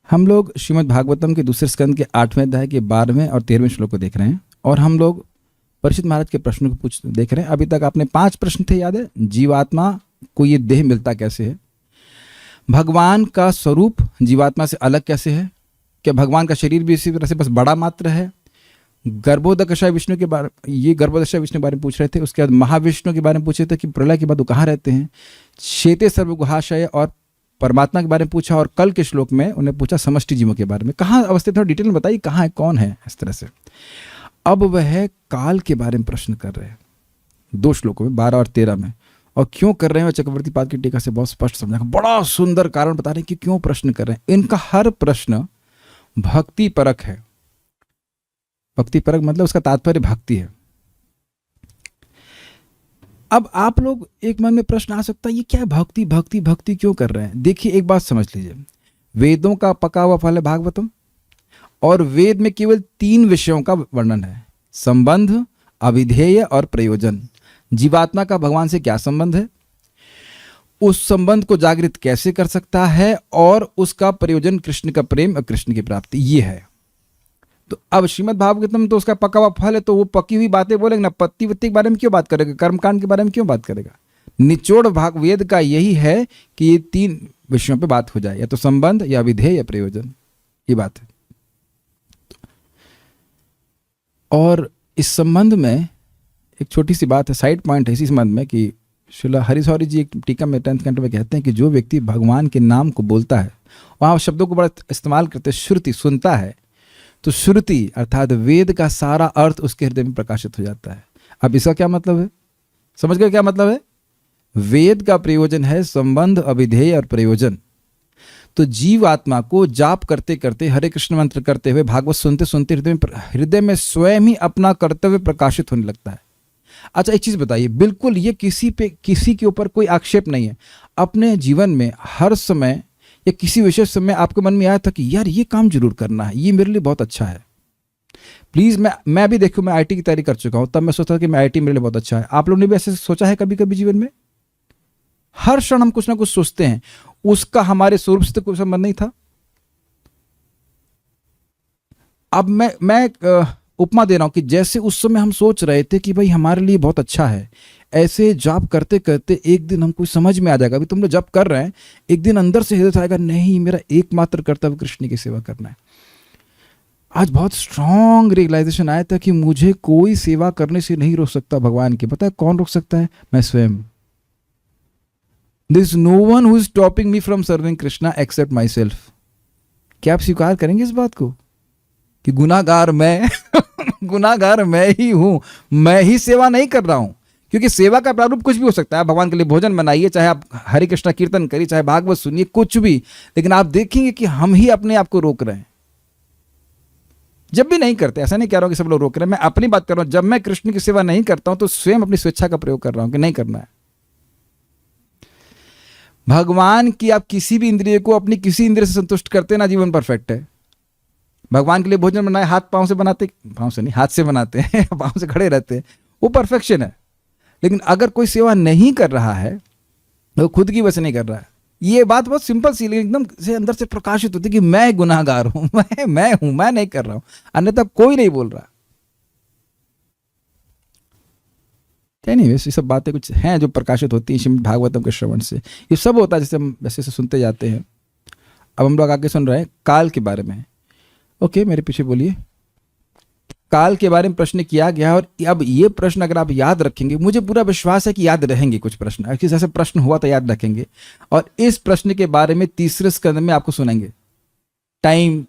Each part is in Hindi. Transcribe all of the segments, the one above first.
हम लोग श्रीमद् भागवतम के दूसरे स्कंद के 8वें अध्याय के 12वें और 13वें श्लोक को देख रहे हैं और हम लोग परीक्षित महाराज के प्रश्नों को देख रहे हैं। अभी तक आपने 5 प्रश्न थे, याद है? जीवात्मा को ये देह मिलता कैसे है, भगवान का स्वरूप जीवात्मा से अलग कैसे है, क्या भगवान का शरीर भी इसी तरह से बस बड़ा मात्र है, गर्भोदकशा विष्णु के बारे ये गर्भोदकशा विष्णु के बारे में पूछ रहे थे। उसके बाद महाविष्णु के बारे में पूछे थे कि प्रलय के बाद वो कहाँ रहते हैं। शेते सर्वगुहाशय और परमात्मा के बारे में पूछा और कल के श्लोक में उन्हें पूछा समष्टि जीवों के बारे में, कहाँ अवस्थित, थोड़ा डिटेल में बताइए कहाँ है, कौन है, इस तरह से। अब वह काल के बारे में प्रश्न कर रहे हैं 2 श्लोकों में 12 और 13 में, और क्यों कर रहे हैं चक्रवर्ती पाद की टीका से बहुत स्पष्ट समझा, बड़ा सुंदर कारण बता रहे हैं कि क्यों प्रश्न कर रहे हैं। इनका हर प्रश्न भक्ति परक है। भक्ति परक मतलब उसका तात्पर्य भक्ति है। अब आप लोग एक मन में प्रश्न आ सकता है, ये क्या भक्ति भक्ति भक्ति क्यों कर रहे हैं? देखिए, एक बात समझ लीजिए, वेदों का पका हुआ फल है भागवतम, और वेद में केवल 3 विषयों का वर्णन है, संबंध, अविधेय और प्रयोजन। जीवात्मा का भगवान से क्या संबंध है, उस संबंध को जागृत कैसे कर सकता है, और उसका प्रयोजन कृष्ण का प्रेम और कृष्ण की प्राप्ति, ये है। तो अब श्रीमद् भागवतम तो उसका पका हुआ फल है, तो वो पकी हुई बातें बोलेंगे ना, पत्ती वत्ती के बारे में क्यों बात करेगा, कर्मकांड के बारे में क्यों बात करेगा। निचोड़ भाग वेद का यही है कि ये 3 विषयों पे बात हो जाए, या तो संबंध या विधेय या प्रयोजन, ये बात है। और इस संबंध में एक छोटी सी बात है, साइड पॉइंट है इसी संबंध में, कि श्रील हरिशौरी जी एक टीका में 10th कैंटो में कहते हैं कि जो व्यक्ति भगवान के नाम को बोलता है, वहाँ शब्दों को बड़ा इस्तेमाल करते हैं, श्रुति सुनता है, तो श्रुति अर्थात वेद का सारा अर्थ उसके हृदय में प्रकाशित हो जाता है। अब इसका क्या मतलब है, समझ गए क्या मतलब है? वेद का प्रयोजन है संबंध, अविधेय और प्रयोजन। तो जीव आत्मा को जाप करते करते, हरे कृष्ण मंत्र करते हुए, भागवत सुनते सुनते हृदय में स्वयं ही अपना कर्तव्य प्रकाशित होने लगता है। अच्छा, एक चीज बताइए, बिल्कुल ये किसी के ऊपर कोई आक्षेप नहीं है। अपने जीवन में हर समय या किसी विशेष समय आपके मन में आया था कि यार ये काम जरूर करना है, ये मेरे लिए बहुत अच्छा है, प्लीज। मैं भी देखो, मैं आईटी की तैयारी कर चुका हूं, तब मैं सोचता था कि मैं आईटी मेरे लिए बहुत अच्छा है। आप लोगों ने भी ऐसे सोचा है कभी कभी जीवन में? हर क्षण हम कुछ ना कुछ सोचते हैं, उसका हमारे स्वरूप से तो कोई संबंध नहीं था। अब मैं उपमा दे रहा हूं कि जैसे उस समय हम सोच रहे थे कि भाई हमारे लिए बहुत अच्छा है, ऐसे जॉब करते करते एक दिन हमको समझ में आ जाएगा, अभी तुम लोग जॉब कर रहे हैं, एक दिन अंदर से हृदय आएगा, नहीं मेरा एकमात्र कर्तव्य कृष्ण की सेवा करना है। आज बहुत स्ट्रांग रियलाइजेशन आया था कि मुझे कोई सेवा करने से नहीं रोक सकता भगवान की। पता है कौन रोक सकता है? मैं स्वयं। There is no one who is stopping me from serving Krishna except myself. क्या आप स्वीकार करेंगे इस बात को कि गुनाहगार मैं गुनाहगार मैं ही हूं, मैं ही सेवा नहीं कर रहा हूं? क्योंकि सेवा का प्रारूप कुछ भी हो सकता है। भगवान के लिए भोजन बनाइए, चाहे आप हरे कृष्णा कीर्तन करिए, चाहे भागवत सुनिए, कुछ भी, लेकिन आप देखेंगे कि हम ही अपने आप को रोक रहे हैं। जब भी नहीं करते, ऐसा नहीं कह रहा हूं कि सब लोग रोक रहे हैं, मैं अपनी बात कर रहा हूं। जब मैं कृष्ण की सेवा नहीं करता हूं तो स्वयं अपनी स्वेच्छा का प्रयोग कर रहा हूं कि नहीं करना है। भगवान की आप किसी भी इंद्रिय को अपनी किसी इंद्रिय से संतुष्ट करते ना, जीवन परफेक्ट है। भगवान के लिए भोजन बनाए, हाथ पांव से बनाते, पांव से नहीं हाथ से बनाते हैं, पांव से खड़े रहते हैं, वो परफेक्शन है। लेकिन अगर कोई सेवा नहीं कर रहा है, वो खुद की वजह से नहीं कर रहा है, ये बात बहुत सिंपल सी, लेकिन एकदम से अंदर से प्रकाशित होती है कि मैं गुनाहगार हूं, मैं हूं, मैं नहीं कर रहा हूं, अन्यथा कोई नहीं बोल रहा। एनीवेज, ये सब बातें कुछ हैं जो प्रकाशित होती हैं श्रीमद् भागवतम के श्रवण से। ये सब होता है जैसे हम वैसे से सुनते जाते हैं। अब हम लोग आगे सुन रहे हैं काल के बारे में। ओके, मेरे पीछे बोलिए। काल के बारे में प्रश्न किया गया, और अब ये प्रश्न अगर आप याद रखेंगे, मुझे पूरा विश्वास है कि याद रहेंगे कुछ प्रश्न, अगर किसी ऐसे प्रश्न हुआ तो याद रखेंगे। और इस प्रश्न के बारे में 3रे स्कंद में आपको सुनेंगे, टाइम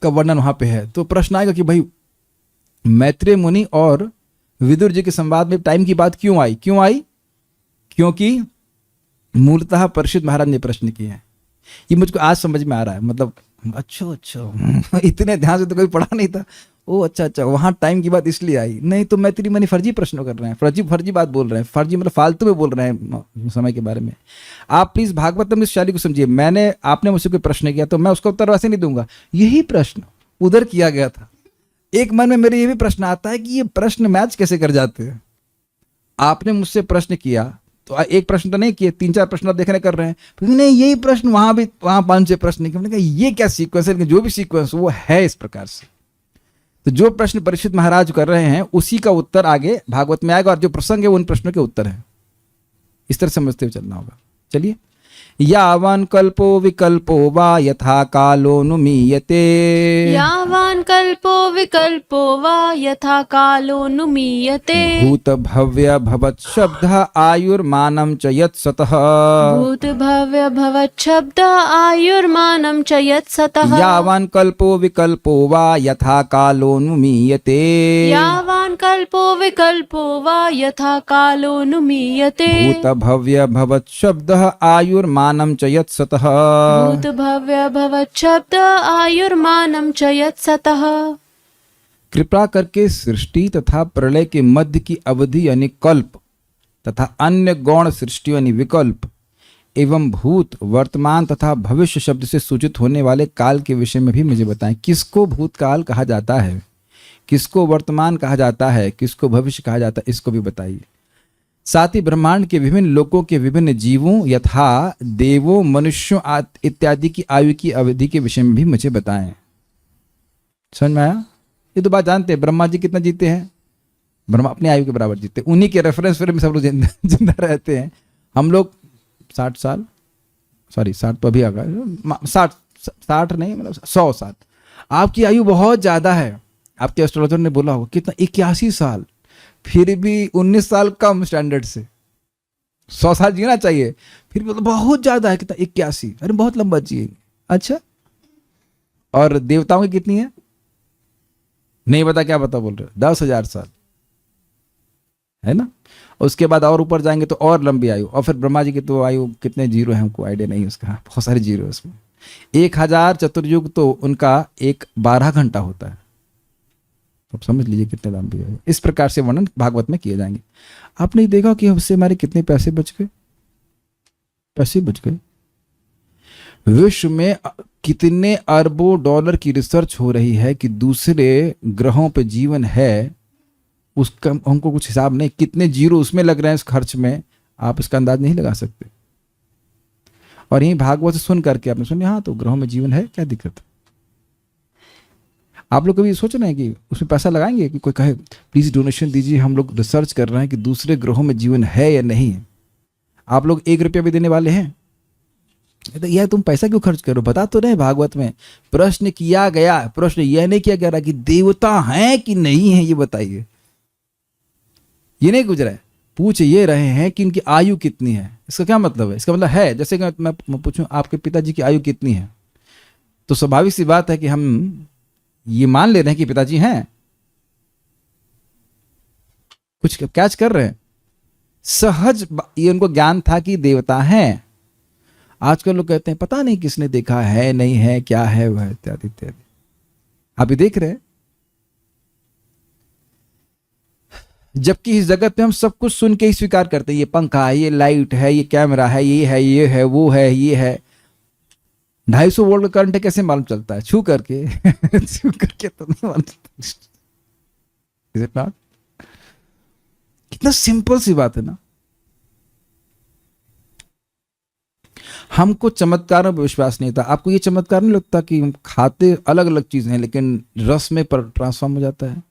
का वर्णन वहां पे है। तो प्रश्न आएगा कि भाई मैत्रेय मुनि और विदुर जी के संवाद में टाइम की बात क्यों आई? क्योंकि मूलतः परीक्षित महाराज ने प्रश्न किए हैं। ये मुझको आज समझ में आ रहा है, मतलब अच्छा इतने ध्यान से तो कोई पढ़ा नहीं था। ओ अच्छा, वहां टाइम की बात इसलिए आई। नहीं तो मैत्री मुनि फर्जी प्रश्न कर रहे हैं, फर्जी बात बोल रहे हैं, फर्जी मतलब फालतू में बोल रहे हैं समय के बारे में। आप प्लीज भागवतम इस शैली को समझिए। आपने मुझसे कोई प्रश्न किया तो मैं उसका उत्तर वैसे नहीं दूंगा, यही प्रश्न उधर किया गया था। एक मन में मेरे ये भी प्रश्न आता है कि ये प्रश्न मैच कैसे कर जाते हैं। आपने मुझसे प्रश्न किया तो एक प्रश्न तो नहीं किए, 3-4 प्रश्न आप देखने कर रहे हैं, फिर नहीं यही प्रश्न वहां भी, वहां 5-6 प्रश्न नहीं किए। हमने कहा ये क्या सीक्वेंस है, जो भी सीक्वेंस वो है इस प्रकार से। तो जो प्रश्न परीक्षित महाराज कर रहे हैं उसी का उत्तर आगे भागवत में आएगा, और जो प्रसंग है उन प्रश्नों के उत्तर है। इस तरह समझते हुए चलना होगा। चलिए, यावान कल्पो विकल्पो वा यथा कालोनुमीयते, यावान कल्पो विकल्पो वा यथा कालोनुमीयते, भूत भव्य भवत् शब्द आयुर्मानं च यत्सतः, भूत भव्य भवत् शब्द आयुर्मानं च यत्सतः, यावान कल्पो विकल्पो वा यथा कालोनुमीयते, यावान कल्पो विकल्पो वा यथा कालोनुमीयते, भूत भव्य भवत् शब्द आयुर्मानं च यत्सतः, भूत भव्य भवत् शब्द आयुर्मानं च यत्सतः। कृपा करके सृष्टि तथा प्रलय के मध्य की अवधि यानी कल्प तथा अन्य गौण सृष्टि यानी विकल्प एवं भूत वर्तमान तथा भविष्य शब्द से सूचित होने वाले काल के विषय में भी मुझे बताएं। किसको भूतकाल कहा जाता है, किसको वर्तमान कहा जाता है, किसको भविष्य कहा जाता है, इसको भी बताइए। साथ ही ब्रह्मांड के विभिन्न लोकों के विभिन्न जीवों यथा देवों मनुष्यों इत्यादि की आयु की अवधि के विषय में भी मुझे बताएं। समझ में आया? ये तो बात जानते हैं, ब्रह्मा जी कितना जीते हैं, ब्रह्मा अपनी आयु के बराबर जीते, उन्हीं के रेफरेंस पर सब लोग जिंदा रहते हैं। हम लोग 60 साल, सॉरी 60 तो अभी आ गया, 60 नहीं मतलब 100 साल। आपकी आयु बहुत ज्यादा है। आपके एस्ट्रोलॉजर ने बोला होगा कितना, 81 साल, फिर भी 19 साल कम स्टैंडर्ड से। 100 साल जीना चाहिए, फिर भी बहुत ज्यादा है, कितना 81, अरे बहुत लंबा जिए। अच्छा, और देवताओं की कितनी है नहीं बता, क्या बता बोल रहे हो, 10,000 साल है ना। उसके बाद और ऊपर जाएंगे तो और लंबी आयु, और फिर ब्रह्मा जी की तो आयु कितने जीरो है हमको आइडिया नहीं उसका, बहुत सारे जीरो है उसमें। 1000 चतुर्युग तो उनका 12 घंटा होता है। अब समझ लीजिए कितने लंबी है। इस प्रकार से वर्णन भागवत में किए जाएंगे। आपने देखा कि उससे हमारे कितने पैसे बच गए, पैसे बच गए। विश्व में कितने अरबों डॉलर की रिसर्च हो रही है कि दूसरे ग्रहों पर जीवन है, उसका हमको कुछ हिसाब नहीं, कितने जीरो उसमें लग रहे हैं इस खर्च में, आप इसका अंदाज नहीं लगा सकते। और यही भागवत से सुन करके आपने सुना, हाँ तो ग्रहों में जीवन है, क्या दिक्कत है। आप लोग कभी सोच रहे हैं कि उसमें पैसा लगाएंगे कि कोई कहे प्लीज डोनेशन दीजिए, हम लोग रिसर्च कर रहे हैं कि दूसरे ग्रहों में जीवन है या नहीं है। आप लोग 1 रुपया भी देने वाले हैं? तो यह तुम पैसा क्यों खर्च करो, बता तो रहे भागवत में प्रश्न किया गया, प्रश्न यह नहीं किया गया कि देवता हैं कि नहीं है, ये बताइए, ये नहीं गुजरा है। पूछ ये रहे हैं कि इनकी आयु कितनी है। इसका क्या मतलब है? इसका मतलब है जैसे कि मैं पूछूं आपके पिताजी की आयु कितनी है, तो स्वाभाविक सी बात है कि हम ये मान ले रहे हैं कि पिताजी हैं, कुछ कैच कर रहे हैं, सहज ये उनको ज्ञान था कि देवता हैं। आजकल लोग कहते हैं पता नहीं किसने देखा है, नहीं है, क्या है वह, इत्यादि इत्यादि। आप ये देख रहे हैं, जबकि इस जगत में हम सब कुछ सुन के ही स्वीकार करते हैं, ये पंखा है, ये लाइट है, ये कैमरा है, ये है, ये है, वो है, ये है। 250 वोल्ट का करंट कैसे मालूम चलता है? छू करके छू करके तो नहीं मालूम चलता। Is it not? कितना सिंपल सी बात है ना। हमको चमत्कारों पर विश्वास नहीं था। आपको ये चमत्कार नहीं लगता कि हम खाते अलग अलग चीजें हैं लेकिन रस में ट्रांसफॉर्म हो जाता है?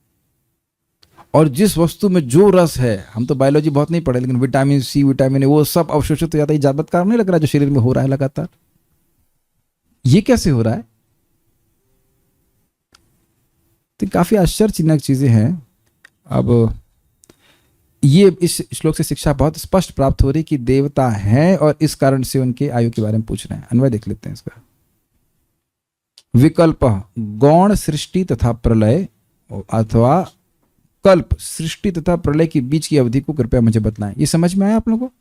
और जिस वस्तु में जो रस है, हम तो बायोलॉजी बहुत नहीं पढ़े लेकिन विटामिन सी, विटामिन ए, वो सब अवशोषित हो जाता है। ये चमत्कार नहीं लग रहा जो शरीर में हो रहा है लगातार? ये कैसे हो रहा है? तो काफी आश्चर्यजनक चीजें हैं। अब ये इस श्लोक से शिक्षा बहुत स्पष्ट प्राप्त हो रही कि देवता हैं और इस कारण से उनके आयु के बारे में पूछ रहे हैं। अन्वय देख लेते हैं इसका। विकल्प गौण सृष्टि तथा प्रलय अथवा कल्प सृष्टि तथा प्रलय के बीच की अवधि को कृपया मुझे बताएं। ये समझ में आया आप लोगों को?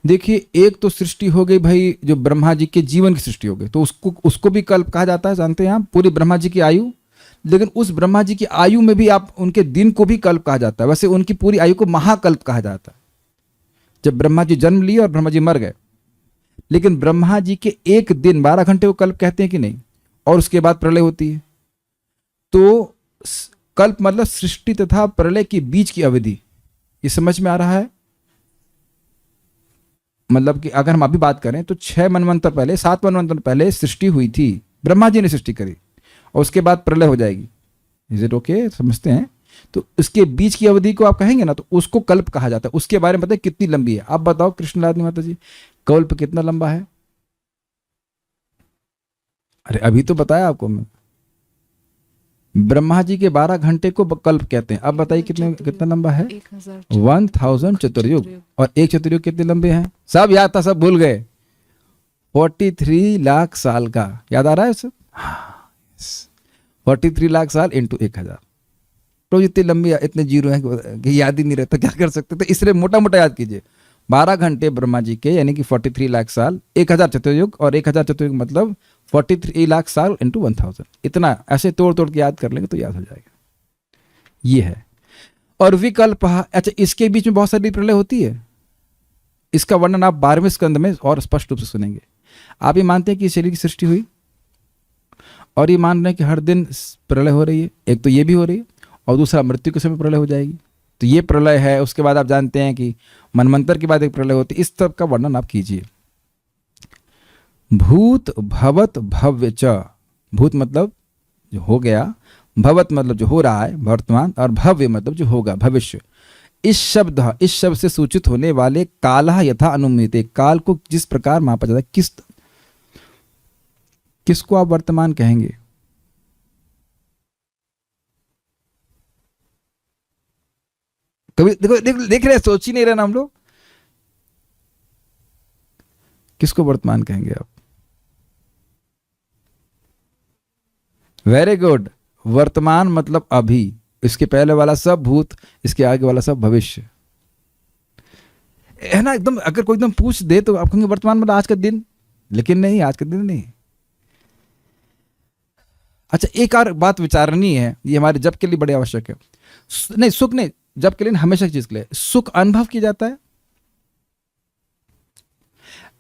देखिए, एक तो सृष्टि हो गई भाई, जो ब्रह्मा जी के जीवन की सृष्टि हो गई, तो उसको भी कल्प कहा जाता है, जानते हैं आप, पूरी ब्रह्मा जी की आयु। लेकिन उस ब्रह्मा जी की आयु में भी आप उनके दिन को भी कल्प कहा जाता है। वैसे उनकी पूरी आयु को महाकल्प कहा जाता है। जब ब्रह्मा जी जन्म लिए और ब्रह्मा जी मर गए, लेकिन ब्रह्मा जी के एक दिन 12 घंटे को कल्प कहते हैं कि नहीं? और उसके बाद प्रलय होती है। तो कल्प मतलब सृष्टि तथा प्रलय के बीच की अवधि। ये समझ में आ रहा है? मतलब कि अगर हम अभी बात करें तो 6 मनवंतर पहले, 7 मनवंतर पहले सृष्टि हुई थी, ब्रह्मा जी ने सृष्टि करी, और उसके बाद प्रलय हो जाएगी। Is it okay? समझते हैं? तो उसके बीच की अवधि को आप कहेंगे ना, तो उसको कल्प कहा जाता है। उसके बारे में पता है कितनी लंबी है? आप बताओ कृष्णलाल माता जी, कल्प कितना लंबा है? अरे अभी तो बताया आपको मैं, ब्रह्मा जी के 12 घंटे को कल्प कहते हैं। अब बताइए कितना लंबा है? 1000 चतुर्युग। और एक चतुर्युग कितने लंबे हैं? सब याद था, सब भूल गए। 43 लाख साल का, याद आ रहा है सब? 43 लाख साल इंटू 1000। तो इतनी लंबी, इतने जीरो हैं कि याद ही नहीं रहता, क्या कर सकते थे? इसलिए मोटा मोटा याद कीजिए। 12 घंटे ब्रह्मा जी के, यानी कि 43 लाख साल, 1000 चतुर्युग, और 1000 चतुर्युग मतलब 43 लाख साल इंटू 1000। इतना ऐसे तोड़ तोड़ के याद कर लेंगे तो याद हो जाएगा। ये है। और विकल्प, अच्छा, इसके बीच में बहुत सारी प्रलय होती है। इसका वर्णन आप 12वें स्कंद में और स्पष्ट रूप से सुनेंगे। आप ये मानते हैं कि शरीर की सृष्टि हुई, और ये मान रहे हैं कि हर दिन प्रलय हो रही है। एक तो ये भी हो रही है, और दूसरा मृत्यु के समय प्रलय हो जाएगी। तो ये प्रलय है। उसके बाद आप जानते हैं कि मनवंतर के बाद एक प्रलय होती है। इस सब का वर्णन आप कीजिए। भूत भवत भव्य च। भूत मतलब जो हो गया, भवत मतलब जो हो रहा है वर्तमान, और भव्य मतलब जो होगा भविष्य। इस शब्द से सूचित होने वाले कालः यथा अनुमीयते, काल को जिस प्रकार मापा जाता है, किसको आप वर्तमान कहेंगे? कभी देखो, देख रहे हैं, सोच ही नहीं रहे ना हम लोग। किसको वर्तमान कहेंगे आप? Very good. वर्तमान मतलब अभी, इसके पहले वाला सब भूत, इसके आगे वाला सब भविष्य, है ना? एकदम अगर कोई एकदम पूछ दे तो आप कहेंगे वर्तमान मतलब आज का दिन, लेकिन नहीं, आज का दिन नहीं। अच्छा, एक और बात विचारनी है, ये हमारे जप के लिए बड़ी आवश्यक है। नहीं, सुख नहीं, जप के लिए, हमेशा की चीज के लिए। सुख अनुभव किया जाता है,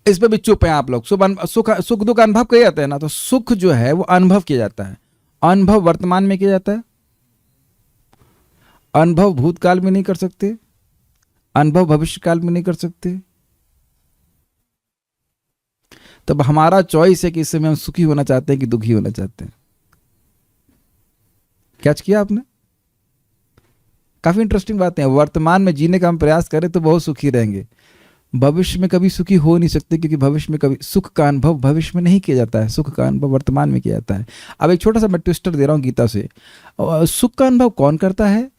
इस पे भी चुप है आप लोग। सुख दुख अनुभव किया जाता है ना, तो सुख जो है वो अनुभव किया जाता है। अनुभव वर्तमान में किया जाता है, अनुभव भूतकाल में नहीं कर सकते, अनुभव भविष्य काल में नहीं कर सकते। तब हमारा चॉइस है कि इस समय हम सुखी होना चाहते हैं कि दुखी होना चाहते हैं। कैच किया आपने? काफी इंटरेस्टिंग बातें हैं। वर्तमान में जीने का हम प्रयास करें तो बहुत सुखी रहेंगे, भविष्य में कभी सुखी हो नहीं सकते, क्योंकि भविष्य में कभी सुख का अनुभव भविष्य में नहीं किया जाता है, सुख का अनुभव वर्तमान में किया जाता है। अब एक छोटा सा मैं ट्विस्टर दे रहा हूं गीता से। सुख का अनुभव कौन करता है?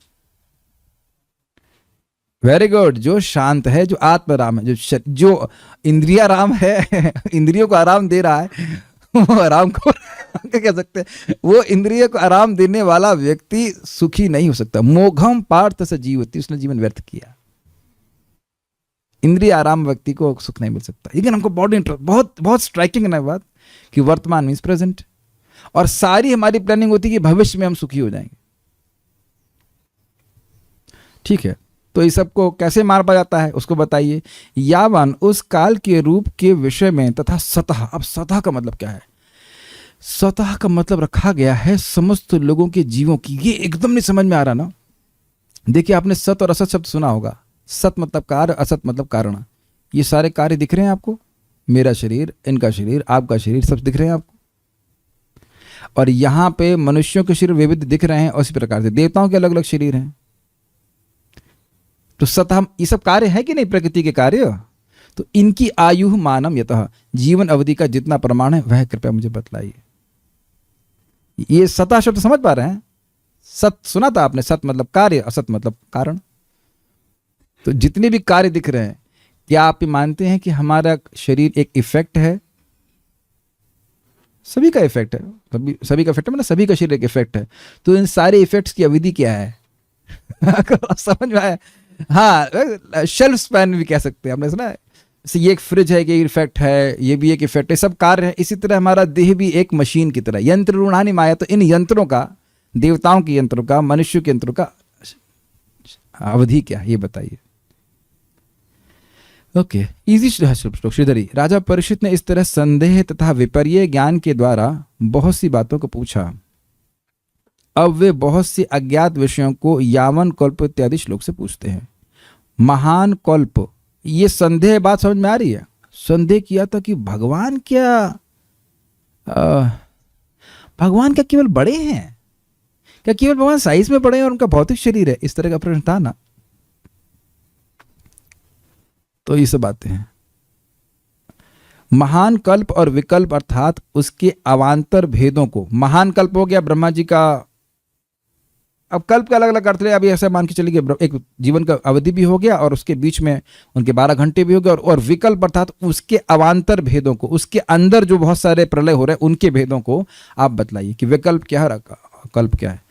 वेरी गुड, जो शांत है, जो आत्मराम है, जो इंद्रिया राम है, इंद्रियों को आराम दे रहा है, वो आराम को कह सकते हैं, वो इंद्रिय को आराम देने वाला व्यक्ति सुखी नहीं हो सकता। मोघम पार्थ स जीवति, उसने जीवन व्यर्थ किया। इंद्रिय आराम व्यक्ति को सुख नहीं मिल सकता। लेकिन हमको बहुत बहुत स्ट्राइकिंग है बात कि वर्तमान मीन्स प्रेजेंट, और सारी हमारी प्लानिंग होती है कि भविष्य में हम सुखी हो जाएंगे। ठीक है, तो इस सब को कैसे मार पा जाता है उसको बताइए। यावन, उस काल के रूप के विषय में, तथा सतह। अब सतह का मतलब क्या है? सतह का मतलब रखा गया है समस्त लोगों के जीवों की। ये एकदम नहीं समझ में आ रहा ना। देखिए, आपने सत और असत शब्द सुना होगा। सत मतलब कार्य, असत मतलब कारण। ये सारे कार्य दिख रहे हैं आपको, मेरा शरीर, इनका शरीर, आपका शरीर, सब दिख रहे हैं आपको। और यहाँ पे मनुष्यों के शरीर विविध दिख रहे हैं, और इसी प्रकार से देवताओं के अलग अलग शरीर हैं। तो सतह, ये सब कार्य है कि नहीं, प्रकृति के कार्य। तो इनकी आयु मानम यतः, जीवन अवधि का जितना प्रमाण है वह कृपया मुझे बतलाइए। ये सतह शब्द समझ पा रहे हैं? सत सुना था आपने? सत मतलब कार्य, असत मतलब कारण। तो जितने भी कार्य दिख रहे हैं, क्या आप ये मानते हैं कि हमारा शरीर एक इफेक्ट है? सभी का इफेक्ट है, सभी का इफेक्ट है, मतलब सभी का शरीर एक इफेक्ट है। तो इन सारे इफेक्ट्स की अवधि क्या है? समझ में आया? हाँ, शेल्फ स्पैन भी कह सकते हैं, आपने सुना है? ये एक फ्रिज है, ये इफेक्ट है, ये भी एक इफेक्ट है, सब कार्य है। इसी तरह हमारा देह भी एक मशीन की तरह, यंत्र रूढ़ानी माया। तो इन यंत्रों का, देवताओं के यंत्रों का, मनुष्य के यंत्रों का अवधि क्या है, ये बताइए। ओके, इजी श्लोक। श्रीधरी, राजा परीक्षित ने इस तरह संदेह तथा विपर्य ज्ञान के द्वारा बहुत सी बातों को पूछा। अब वे बहुत सी अज्ञात विषयों को यावन कल्प इत्यादि श्लोक से पूछते हैं। महान कल्प ये संदेह बात समझ में आ रही है? संदेह किया था कि भगवान क्या केवल बड़े हैं? क्या केवल भगवान साइज में बड़े हैं और उनका भौतिक शरीर है? इस तरह का प्रश्न था ना। तो ये सब बातें हैं। महान कल्प और विकल्प अर्थात उसके अवान्तर भेदों को, महान कल्प हो गया ब्रह्मा जी का, अब कल्प का अलग अलग अर्थ है, अभी ऐसा मान के चलिए एक जीवन का अवधि भी हो गया और उसके बीच में उनके 12 घंटे भी हो गए, और विकल्प अर्थात उसके अवान्तर भेदों को, उसके अंदर जो बहुत सारे प्रलय हो रहे हैं उनके भेदों को आप बतलाइए कि विकल्प क्या है, कल्प क्या है,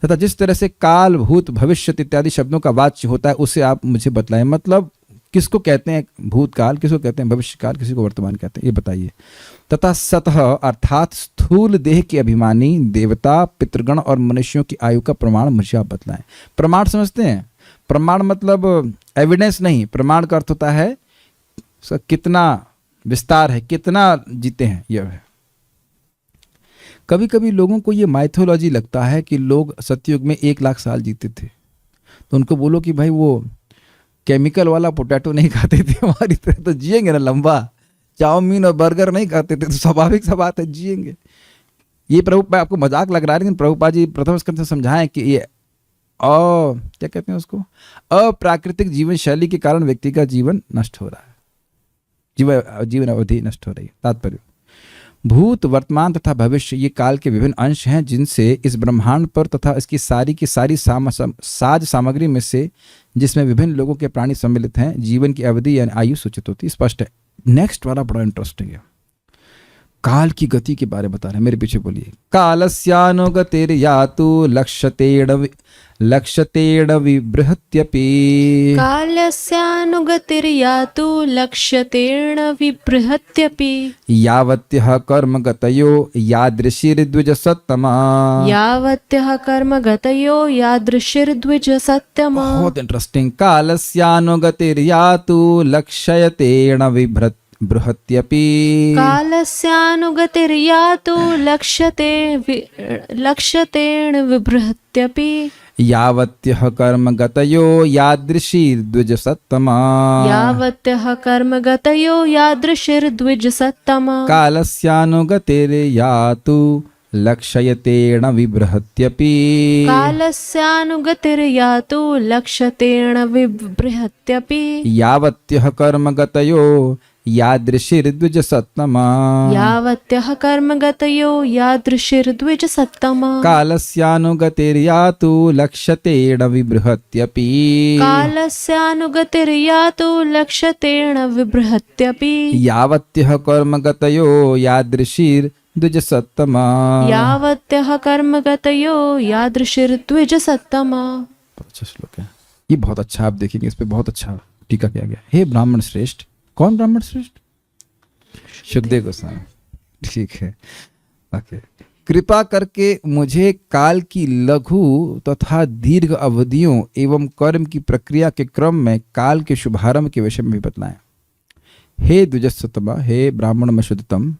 तथा जिस तरह से काल, भूत, भविष्य इत्यादि शब्दों का वाच्य होता है उसे आप मुझे बतलाएं। मतलब किसको कहते हैं भूतकाल, किसको कहते हैं भविष्यकाल, किसी को वर्तमान कहते हैं, ये बताइए। तथा सतह अर्थात स्थूल देह के अभिमानी देवता, पितृगण और मनुष्यों की आयु का प्रमाण मुझे आप बतलाएं। प्रमाण समझते हैं? प्रमाण मतलब एविडेंस नहीं, प्रमाण का अर्थ होता है कितना विस्तार है, कितना जीते हैं, यह है। कभी कभी लोगों को ये माइथोलॉजी लगता है कि लोग सतयुग में 1 लाख साल जीते थे, तो उनको बोलो कि भाई वो केमिकल वाला पोटैटो नहीं खाते थे हमारी तरह तो जिएंगे ना लंबा, चाउमीन और बर्गर नहीं खाते थे तो स्वाभाविक सा बात है जिएंगे। ये प्रभुपाद, आपको मजाक लग रहा है लेकिन प्रभुपाद जी प्रथम स्कंद से समझाएं कि ये क्या कहते हैं उसको, अप्राकृतिक जीवन शैली के कारण व्यक्ति का जीवन नष्ट हो रहा है, जीवन अवधि नष्ट हो रही है। तात्पर्य, भूत, वर्तमान तथा भविष्य ये काल के विभिन्न अंश हैं जिनसे इस ब्रह्मांड पर तथा इसकी सारी की सारी साज सामग्री में से जिसमें विभिन्न लोगों के प्राणी सम्मिलित हैं जीवन की अवधि यानी आयु सूचित होती है। स्पष्ट है। नेक्स्ट वाला बड़ा इंटरेस्टिंग है, काल की गति के बारे में बता रहे हैं, मेरे पीछे बोलिए। कालस्यानुगतिर्यातु लक्ष्यतेण विबृहत्यपि, कालस्यानुगतिर्यातु लक्ष्यतेण विबृहत्यपि, यावत्यः कर्मगतयो यादृशीर्द्विजसत्तमा, यावत्यः कर्मगतयो यादृशीर्द्विजसत्तमा। बहुत इंटरेस्टिंग। कालस्यानुगतिर्यातु लक्ष्यतेण बृहत्यपि, कालस्यानुगतिर्यातु लक्ष्यतेन विबृहत्यपि, यावत्यः कर्मगतयो यादृशीर्द्विजसत्तमा, यावत्यः कर्मगतयो यादृशीर्द्विजसत्तमा। कालस्यानुगतिर्यातु लक्ष्यतेन विबृहत्यपि, कालस्यानुगतिर्यातु लक्ष्यतेन विबृहत्यपि, यावत्यः कर्मगतयो यादृशीर्द्विजसत्तमा, यावत्यः कर्मगतयो यादृशीर्द्विजसत्तमा। कालस्यानुगतिर्यातु लक्ष्यतेन विबृहत्यपि, कालस्यानुगतिर्यातु लक्ष्यतेन विबृहत्यपि, यावत्यः कर्मगतयो यादृशीर्द्विजसत्तमा, यावत्यः कर्मगतयो यादृशीर्द्विजसत्तमा। अच्छा श्लोक है ये, बहुत अच्छा, आप देखेंगे इस पे बहुत अच्छा टीका किया गया। हे ब्राह्मण श्रेष्ठ, कौन ब्राह्मण श्रेष्ठ? शुकदेव गोस्वामी, ठीक है। ओके, कृपा करके मुझे काल की लघु तथा दीर्घ अवधियों एवं कर्म की प्रक्रिया के क्रम में काल के शुभारंभ के विषय में भी बतलाएं। हे द्विजसत्तमा, हे ब्राह्मण में शुद्धतम,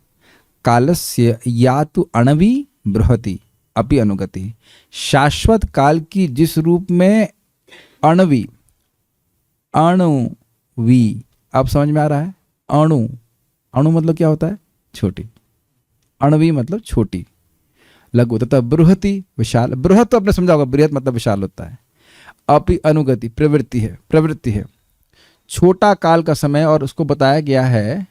कालस्य या तो अणवी बृहति अपि अनुगति, शाश्वत काल की जिस रूप में अणवी, अणुवी, अब समझ में आ रहा है? अणु, अणु मतलब क्या होता है? छोटी। अणवी मतलब छोटी, लघु, तथा बृहति विशाल। बृहत तो आपने समझा होगा, बृहत मतलब विशाल होता है। अपि अनुगति प्रवृत्ति है, प्रवृत्ति है, छोटा काल का समय, और उसको बताया गया है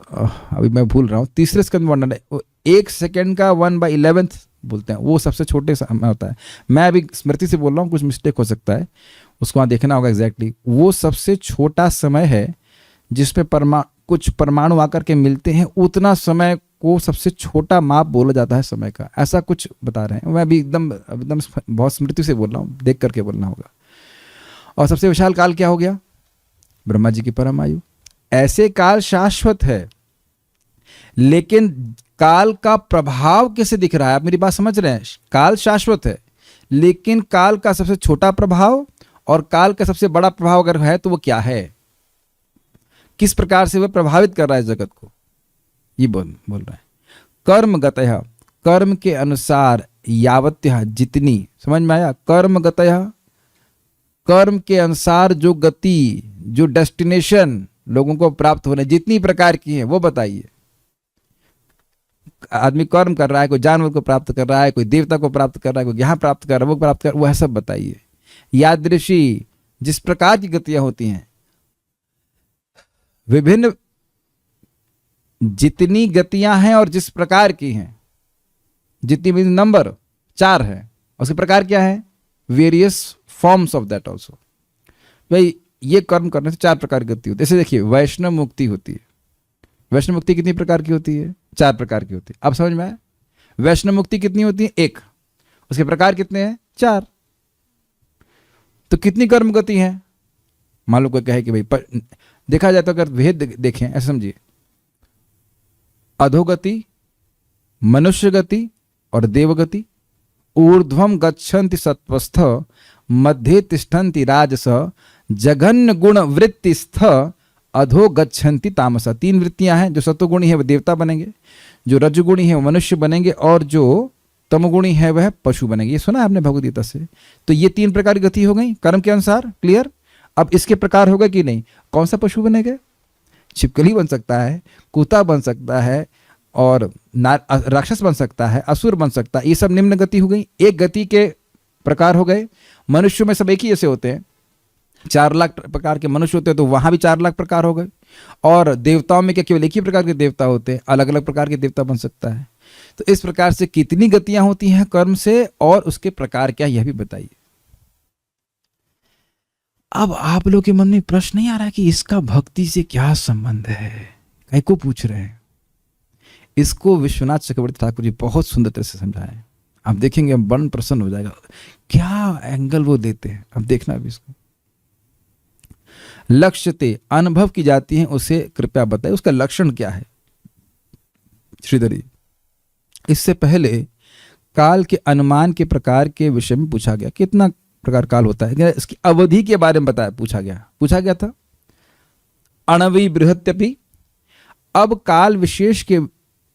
अभी मैं भूल रहा हूँ, तीसरे स्कंद वर्णन है, 1 सेकेंड का 1/11 बोलते हैं, वो सबसे छोटे समय होता है। मैं अभी स्मृति से बोल रहा हूँ, कुछ मिस्टेक हो सकता है, उसको वहाँ देखना होगा एग्जैक्टली। वो सबसे छोटा समय है जिसमें कुछ परमाणु आकर के मिलते हैं, उतना समय को सबसे छोटा माप बोला जाता है समय का, ऐसा कुछ बता रहे हैं। मैं अभी एकदम बहुत स्मृति से बोल रहा हूँ, देख करके बोलना होगा। और सबसे विशाल काल क्या हो गया? ब्रह्मा जी की परम आयु। ऐसे काल शाश्वत है, लेकिन काल का प्रभाव कैसे दिख रहा है? आप मेरी बात समझ रहे हैं? काल शाश्वत है, लेकिन काल का सबसे छोटा प्रभाव और काल का सबसे बड़ा प्रभाव अगर है तो वो क्या है? किस प्रकार से वह प्रभावित कर रहा है जगत को, ये बोल रहा है। कर्मगतः, कर्म के अनुसार, यावत्यः जितनी, समझ में आया? कर्मगतः कर्म के अनुसार जो गति, जो डेस्टिनेशन लोगों को प्राप्त होने जितनी प्रकार की है वो बताइए। आदमी कर्म कर रहा है, कोई जानवर को प्राप्त कर रहा है, कोई देवता को प्राप्त कर रहा है, कोई यहाँ प्राप्त कर रहा है, वो प्राप्त कर रहा है, वह सब बताइए। यादृशी जिस प्रकार की गतियां होती हैं, विभिन्न जितनी गतियां हैं और जिस प्रकार की हैं, जितनी भी नंबर 4 है, उसके प्रकार क्या है? Various forms of that also. भाई ये कर्म करने से 4 प्रकार की गति होती है। जैसे देखिए वैष्णव मुक्ति होती है। वैष्णव मुक्ति कितनी प्रकार की होती है? 4 प्रकार की होती है। अब समझ में आया? वैष्णव मुक्ति कितनी होती है? 1। उसके प्रकार कितने हैं? 4। तो कितनी कर्म गति है? मान लो कोई कहे कि भाई देखा जाए तो अगर भेद देखें ऐसे समझिए, अधोगति, मनुष्य गति और देवगति। ऊर्ध्वम गच्छन्ति सत्वस्थ, मध्ये तिष्ठन्ति राजस, जघन्य गुण वृत्तिस्थ, अधो गच्छन्ति तामस। 3 वृत्तियां हैं। जो सत्वगुणी है वह देवता बनेंगे, जो रजगुणी है वह मनुष्य बनेंगे, और जो तमगुणी है वह पशु बनेंगे। ये सुना आपने भगवद गीता से? तो ये 3 प्रकार की गति हो गई कर्म के अनुसार। क्लियर? अब इसके प्रकार होगा कि नहीं? कौन सा पशु बनेगा? छिपकली बन सकता है, कुत्ता बन सकता है, और राक्षस बन सकता है, असुर बन सकता है। ये सब निम्न गति हो गई। एक गति के प्रकार हो गए। मनुष्य में सब एक ही जैसे होते हैं, 4 लाख प्रकार के मनुष्य होते हैं, तो वहां भी 4 लाख प्रकार हो गए। और देवताओं में क्या केवल एक ही प्रकार के देवता होते हैं? अलग अलग प्रकार के देवता बन सकता है। तो इस प्रकार से कितनी गतियां होती हैं कर्म से, और उसके प्रकार क्या, यह भी बताइए। अब आप लोगों के मन में प्रश्न नहीं आ रहा कि इसका भक्ति से क्या संबंध है? कहीं को पूछ रहे हैं। इसको विश्वनाथ चक्रवर्ती ठाकुर जी बहुत सुंदर तरह से समझाए। आप देखेंगे हम बड़ा प्रसन्न हो जाएगा क्या एंगल वो देते हैं। अब देखना भी इसको। लक्ष्यते अनुभव की जाती है, उसे कृपया बताइए उसका लक्षण क्या है श्रीधरी। इससे पहले काल के अनुमान के प्रकार के विषय में पूछा गया। कितना प्रकार काल होता है, इसकी अवधि के बारे में बताया, पूछा गया था। अणवी बृहत्यपि। अब काल विशेष के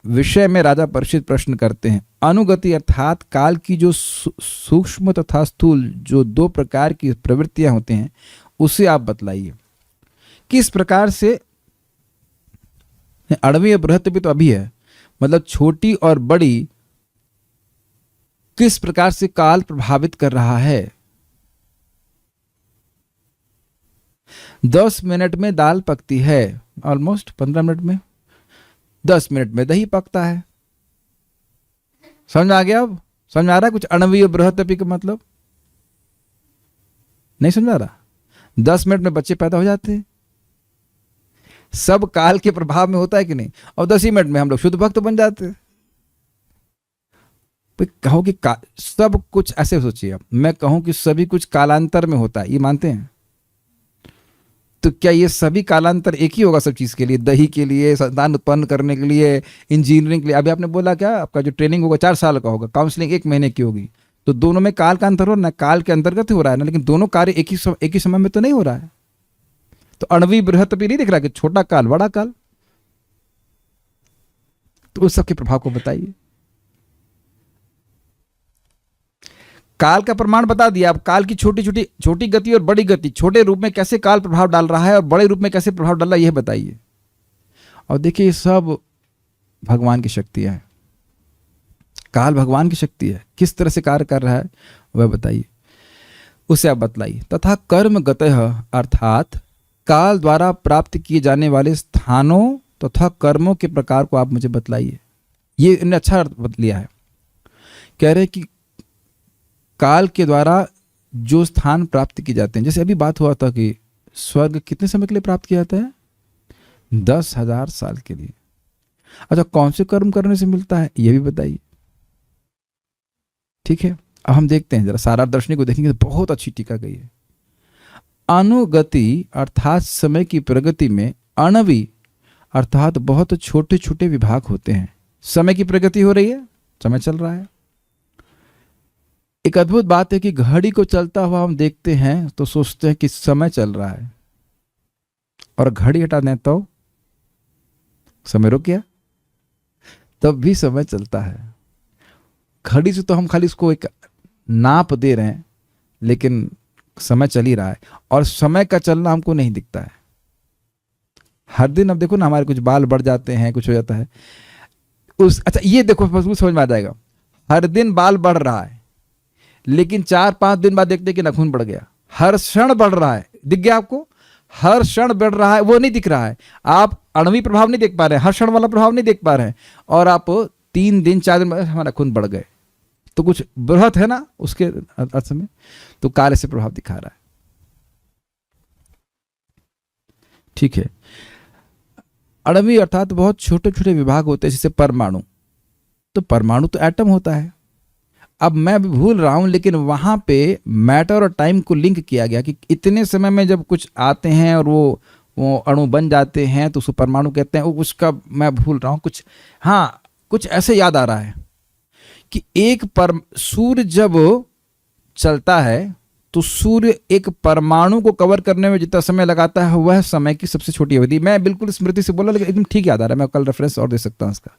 विषय में राजा परीक्षित प्रश्न करते हैं। अनुगति अर्थात काल की जो सूक्ष्म तथा स्थूल जो 2 प्रकार की प्रवृत्तियां होती हैं, उसे आप बतलाइए। किस प्रकार से? अणवी और बृहत्यपि तो अभी है, मतलब छोटी और बड़ी, किस प्रकार से काल प्रभावित कर रहा है। 10 मिनट में दाल पकती है, ऑलमोस्ट 15 मिनट में। 10 मिनट में दही पकता है। समझ आ गया? अब समझ आ रहा है कुछ अणवी और बृहत्यपि का मतलब? नहीं समझ आ रहा? 10 मिनट में बच्चे पैदा हो जाते हैं। सब काल के प्रभाव में होता है कि नहीं? और 10 ही मिनट में हम लोग शुद्ध भक्त बन जाते हैं। कहो कि सब कुछ, ऐसे सोचिए आप, मैं कहूं कि सभी कुछ कालांतर में होता है, ये मानते हैं? तो क्या ये सभी कालांतर एक ही होगा सब चीज के लिए? दही के लिए, संतान उत्पन्न करने के लिए, इंजीनियरिंग के लिए। अभी आपने बोला क्या आपका जो ट्रेनिंग होगा 4 साल का होगा, काउंसलिंग 1 महीने की होगी। तो दोनों में काल का अंतर हो ना, काल के अंतर्गत हो रहा है ना, लेकिन दोनों कार्य एक ही समय में तो नहीं हो रहा है। तो अणवी बृहत्यपि नहीं दिख रहा कि छोटा काल बड़ा काल? तो उस सबके प्रभाव को बताइए। काल का प्रमाण बता दिया। अब काल की छोटी गति और बड़ी गति, छोटे रूप में कैसे काल प्रभाव डाल रहा है और बड़े रूप में कैसे प्रभाव डाल रहा है, यह बताइए। और देखिए ये सब भगवान की शक्तियां हैं। काल भगवान की शक्ति है, किस तरह से कार्य कर रहा है वह बताइए, उसे आप बतलाइए। तथा कर्म गतः अर्थात काल द्वारा प्राप्त किए जाने वाले स्थानों तथा कर्मों के प्रकार को आप मुझे बतलाइए। ये इन्हें अच्छा अर्थ लिया है। कह रहे कि काल के द्वारा जो स्थान प्राप्त किए जाते हैं, जैसे अभी बात हुआ था कि स्वर्ग कितने समय के लिए प्राप्त किया जाता है? 10,000 साल के लिए। अच्छा, कौन से कर्म करने से मिलता है यह भी बताइए। ठीक है, अब हम देखते हैं जरा सारा दर्शनी को देखेंगे तो बहुत अच्छी टीका गई है। अनुगति अर्थात समय की प्रगति में अणवी अर्थात बहुत छोटे छोटे विभाग होते हैं। समय की प्रगति हो रही है, समय चल रहा है। एक अद्भुत बात है कि घड़ी को चलता हुआ हम देखते हैं तो सोचते हैं कि समय चल रहा है, और घड़ी हटा दें तो समय रुक गया, तब भी समय चलता है। घड़ी से तो हम खाली इसको एक नाप दे रहे हैं, लेकिन समय चल ही रहा है और समय का चलना हमको नहीं दिखता है। हर दिन अब देखो ना, हमारे कुछ बाल बढ़ जाते हैं, कुछ हो जाता है अच्छा ये देखो, बस समझ में आ जाएगा। हर दिन बाल बढ़ रहा है, लेकिन 4-5 दिन बाद देखते कि नाखून बढ़ गया। हर क्षण बढ़ रहा है, दिख गया आपको? हर क्षण बढ़ रहा है, वो नहीं दिख रहा है। आप आणविक प्रभाव नहीं देख पा रहे हैं, हर क्षण वाला प्रभाव नहीं देख पा रहे हैं, और आप 3 दिन 4 दिन बाद हमारा खून बढ़ गए, तो कुछ बृहत है ना उसके अर्थ में, तो कार्य से प्रभाव दिखा रहा है। ठीक है। आणविक अर्थात बहुत छोटे छोटे विभाग होते हैं, जैसे परमाणु। तो परमाणु तो एटम होता है। अब मैं भी भूल रहा हूं, लेकिन वहां पे मैटर और टाइम को लिंक किया गया कि इतने समय में जब कुछ आते हैं और वो अणु बन जाते हैं तो उसको परमाणु कहते हैं। उसका मैं भूल रहा हूं कुछ, हाँ कुछ ऐसे याद आ रहा है कि सूर्य जब चलता है तो सूर्य एक परमाणु को कवर करने में जितना समय लगाता है वह समय की सबसे छोटी अवधि। मैं बिल्कुल स्मृति से बोला, लेकिन एकदम ठीक याद आ रहा है। मैं कल रेफरेंस और दे सकता हूँ इसका।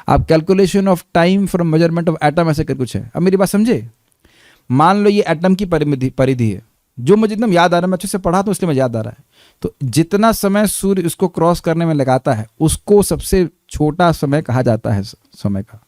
आप calculation of time from measurement of atom ऐसे कर कुछ है। अब मेरी बात समझे, मान लो ये एटम की परिधि है, जो मुझे एकदम याद आ रहा है, मैं अच्छे से पढ़ा तो इसलिए मुझे याद आ रहा है। तो जितना समय सूर्य उसको क्रॉस करने में लगाता है उसको सबसे छोटा समय कहा जाता है समय का।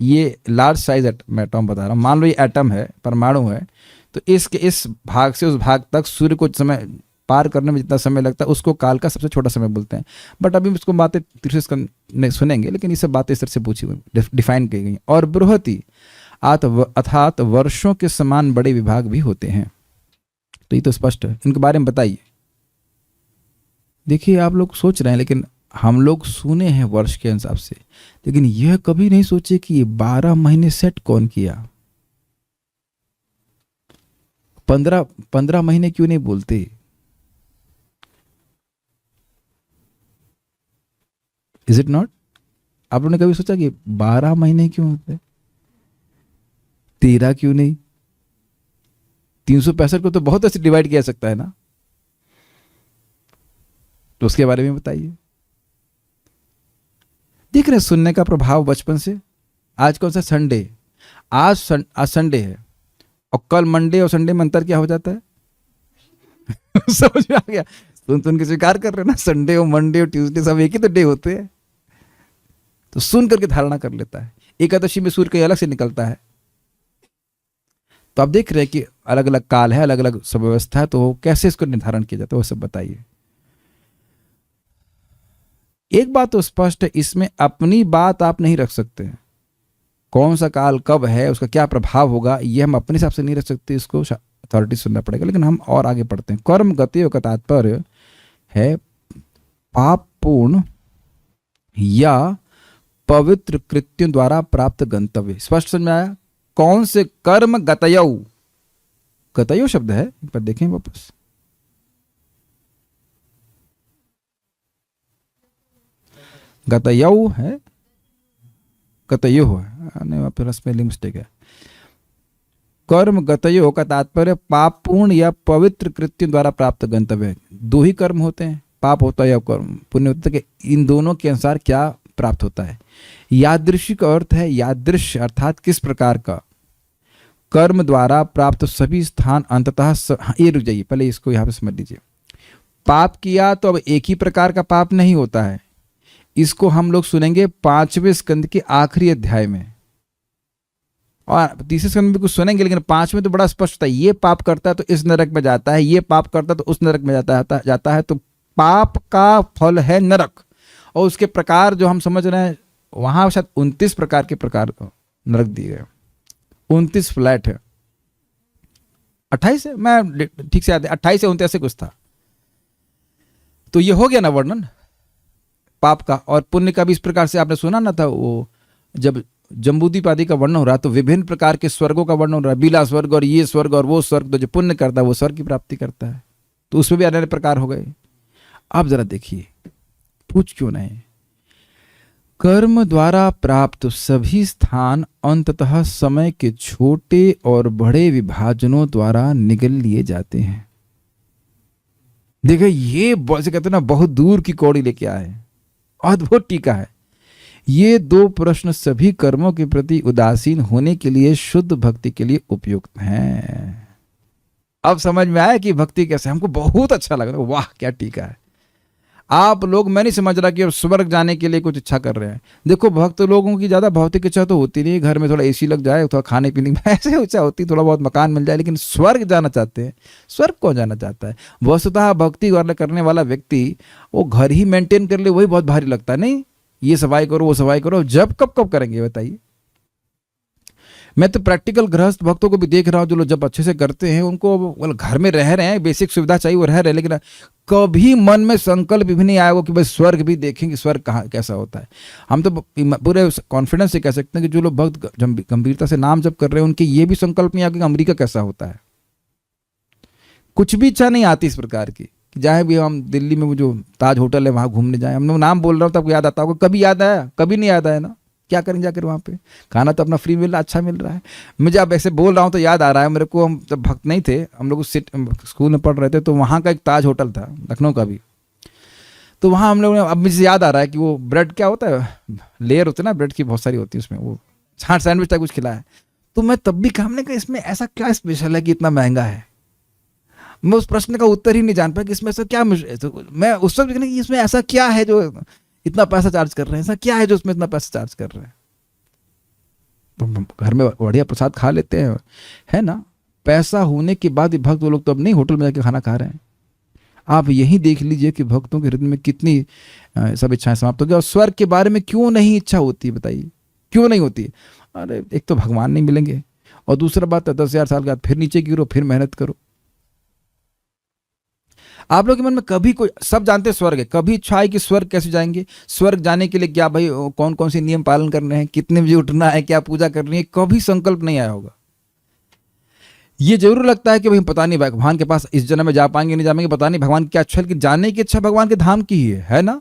ये लार्ज साइज एटम बता रहा हूँ। मान लो ये एटम है, परमाणु है, तो इस भाग से उस भाग तक सूर्य को समय पार करने में जितना समय लगता है उसको काल का सबसे छोटा समय बोलते हैं। बट अभी इसको बातें तीसरे सुनेंगे, लेकिन ये सब बातें इस तरह से पूछी हुई, डिफाइन की गई। और बृहति अर्थात वर्षों के समान बड़े विभाग भी होते हैं। तो ये तो स्पष्ट है, इनके बारे में बताइए। देखिए आप लोग सोच रहे हैं, लेकिन हम लोग सुने हैं वर्ष के हिसाब से, लेकिन यह कभी नहीं सोचे कि ये 12 महीने सेट कौन किया। 15 महीने क्यों नहीं बोलते? Is it not? आप लोगों ने कभी सोचा कि 12 महीने क्यों होते, 13 क्यों नहीं? 365 को तो बहुत ऐसे डिवाइड किया सकता है ना, तो उसके बारे में बताइए। देख रहे सुनने का प्रभाव बचपन से। आज कौन सा संडे? आज संडे है, और कल मंडे और संडे में अंतर क्या हो जाता है? समझ में आ गया? सुन के स्वीकार कर रहे हैं ना, संडे और मंडे और ट्यूसडे सब एक ही तो डे होते हैं। तो सुन करके धारणा कर लेता है। एकादशी में सूर्य कहीं अलग से निकलता है। तो आप देख रहे हैं कि अलग अलग काल है, अलग अलग सब व्यवस्था है, तो कैसे इसको निर्धारण किया जाता है वो सब बताइए। एक बात तो स्पष्ट है, इसमें अपनी बात आप नहीं रख सकते। कौन सा काल कब है, उसका क्या प्रभाव होगा, ये हम अपने हिसाब से नहीं रख सकते, इसको अथॉरिटी सुनना पड़ेगा। लेकिन हम और आगे पढ़ते हैं। कर्म गतियों का तात्पर्य है पापपूर्ण या पवित्र कृत्यों द्वारा प्राप्त गंतव्य। स्पष्ट समझ में आया? कौन से कर्म गतयो शब्द है, पर देखें वापस। गतयो है, गतयो है, नहीं वहां पर स्पेलिंग मिस्टेक है। कर्म गतयो का तात्पर्य पापपूर्ण या पवित्र कृत्यों द्वारा प्राप्त गंतव्य। दो ही कर्म होते हैं, पाप होता है या कर्म पुण्य होता है। इन दोनों के अनुसार क्या प्राप्त होता है। यादृशिक अर्थ है यादृश, अर्थात किस प्रकार का। कर्म द्वारा प्राप्त सभी स्थान अंततः ये रुक जाइए, पहले इसको यहां पे समझ लीजिए। पाप किया तो अब एक ही प्रकार का पाप नहीं होता है। इसको हम लोग सुनेंगे 5वें स्कंद के आखिरी अध्याय में, और तीसरे स्कंद में कुछ सुनेंगे, लेकिन 5वें तो बड़ा स्पष्ट होता है। ये पाप करता है तो इस नरक में जाता है, ये पाप करता है तो उस नरक में जाता है। तो पाप का फल है नरक, और उसके प्रकार जो हम समझ रहे हैं वहां शायद 29 प्रकार के प्रकार नरक दिए गए। 29 फ्लैट है, 28 है, मैं ठीक से याद है, 28 से 29 से कुछ था। तो ये हो गया ना वर्णन पाप का। और पुण्य का भी इस प्रकार से आपने सुना ना था, वो जब जम्बूद्वीप आदि का वर्णन हो रहा तो विभिन्न प्रकार के स्वर्गों का वर्णन हो रहा है। बीला स्वर्ग और ये स्वर्ग और वो स्वर्ग, तो जो पुण्य करता है वो स्वर्ग की प्राप्ति करता है। तो उसमें भी अलग अलग प्रकार हो गए। आप जरा देखिए, पूछ क्यों नहीं। कर्म द्वारा प्राप्त सभी स्थान अंततः समय के छोटे और बड़े विभाजनों द्वारा निगल लिए जाते हैं। देखिए ये कहते हैं ना, बहुत दूर की कौड़ी लेके आए, अद्भुत टीका है। ये दो प्रश्न सभी कर्मों के प्रति उदासीन होने के लिए शुद्ध भक्ति के लिए उपयुक्त हैं। अब समझ में आया कि भक्ति कैसे, हमको बहुत अच्छा लगा, वाह क्या टीका है। आप लोग, मैं नहीं समझ रहा कि अब स्वर्ग जाने के लिए कुछ इच्छा कर रहे हैं। देखो भक्त लोगों की ज़्यादा भौतिक इच्छा तो होती नहीं, घर में थोड़ा एसी लग जाए, थोड़ा खाने पीने में ऐसे इच्छा होती, थोड़ा बहुत मकान मिल जाए, लेकिन स्वर्ग जाना चाहते हैं। स्वर्ग कौन जाना चाहता है? वस्तुतः भक्ति करने वाला व्यक्ति वो घर ही मेंटेन कर ले, वही बहुत भारी लगता है। नहीं ये सफाई करो वो सफाई करो, जब कब करेंगे बताइए। मैं तो प्रैक्टिकल गृहस्थ भक्तों को भी देख रहा हूँ, जो लोग जब अच्छे से करते हैं, उनको घर में रह रहे हैं, बेसिक सुविधा चाहिए वो रह रहे हैं, लेकिन कभी मन में संकल्प भी नहीं आया वो कि भाई स्वर्ग भी देखेंगे, स्वर्ग कहाँ कैसा होता है। हम तो पूरे कॉन्फिडेंस से कह सकते हैं कि जो लोग भक्त गंभीरता से नाम जप कर रहे हैं, उनके ये भी संकल्प नहीं आया कि अमेरिका कैसा होता है। कुछ भी इच्छा नहीं आती इस प्रकार की। चाहे भी हम दिल्ली में वो जो ताज होटल है वहाँ घूमने जाए, हम लोग नाम बोल रहा हूँ तब याद आता होगा, कभी याद आया? कभी नहीं याद आया ना। क्या करेंगे जाकर वहाँ पे? खाना तो अपना फ्री मिल रहा, अच्छा मिल रहा है। मुझे अब ऐसे बोल रहा हूँ तो याद आ रहा है मेरे को, हम जब भक्त नहीं थे, हम लोग स्कूल में पढ़ रहे थे, तो वहाँ का एक ताज होटल था, लखनऊ का भी। तो वहाँ हम लोग ने, अब मुझे याद आ रहा है कि वो ब्रेड क्या होता है, लेयर होती है ना ब्रेड की, बहुत सारी होती है उसमें, वो छाट सैंडविच टाइप कुछ खिलाया। तो मैं तब भी हमने कहा इसमें ऐसा क्या स्पेशल है कि इतना महंगा है। मैं उस प्रश्न का उत्तर ही नहीं जान पाया कि इसमें ऐसा क्या, मैं उस वक्त कि इसमें ऐसा क्या है जो इतना पैसा चार्ज कर रहे हैं, ऐसा क्या है जो उसमें इतना पैसा चार्ज कर रहे हैं। तो घर में बढ़िया प्रसाद खा लेते हैं, है ना। पैसा होने के बाद भी भक्त लोग तो अब नहीं होटल में जाके खाना खा रहे हैं। आप यही देख लीजिए कि भक्तों के हृदय में कितनी सब इच्छाएं समाप्त हो गई। और स्वर्ग के बारे में क्यों नहीं इच्छा होती, बताइए क्यों नहीं होती? अरे एक तो भगवान नहीं मिलेंगे, और दूसरा बात है 10,000 साल के बाद फिर नीचे गिरो, फिर मेहनत करो। आप लोग के मन में कभी कोई, सब जानते हैं स्वर्ग है, कभी इच्छा है कि स्वर्ग कैसे जाएंगे? स्वर्ग जाने के लिए क्या भाई कौन कौन से नियम पालन करने हैं, कितने बजे उठना है, क्या पूजा करनी है, कभी संकल्प नहीं आया होगा। ये जरूर लगता है कि भाई पता नहीं भगवान के पास इस जन्म में जा पाएंगे नहीं जा पाएंगे, पता नहीं भगवान की क्या अच्छा, लेकिन जाने की इच्छा भगवान के धाम की ही है ना।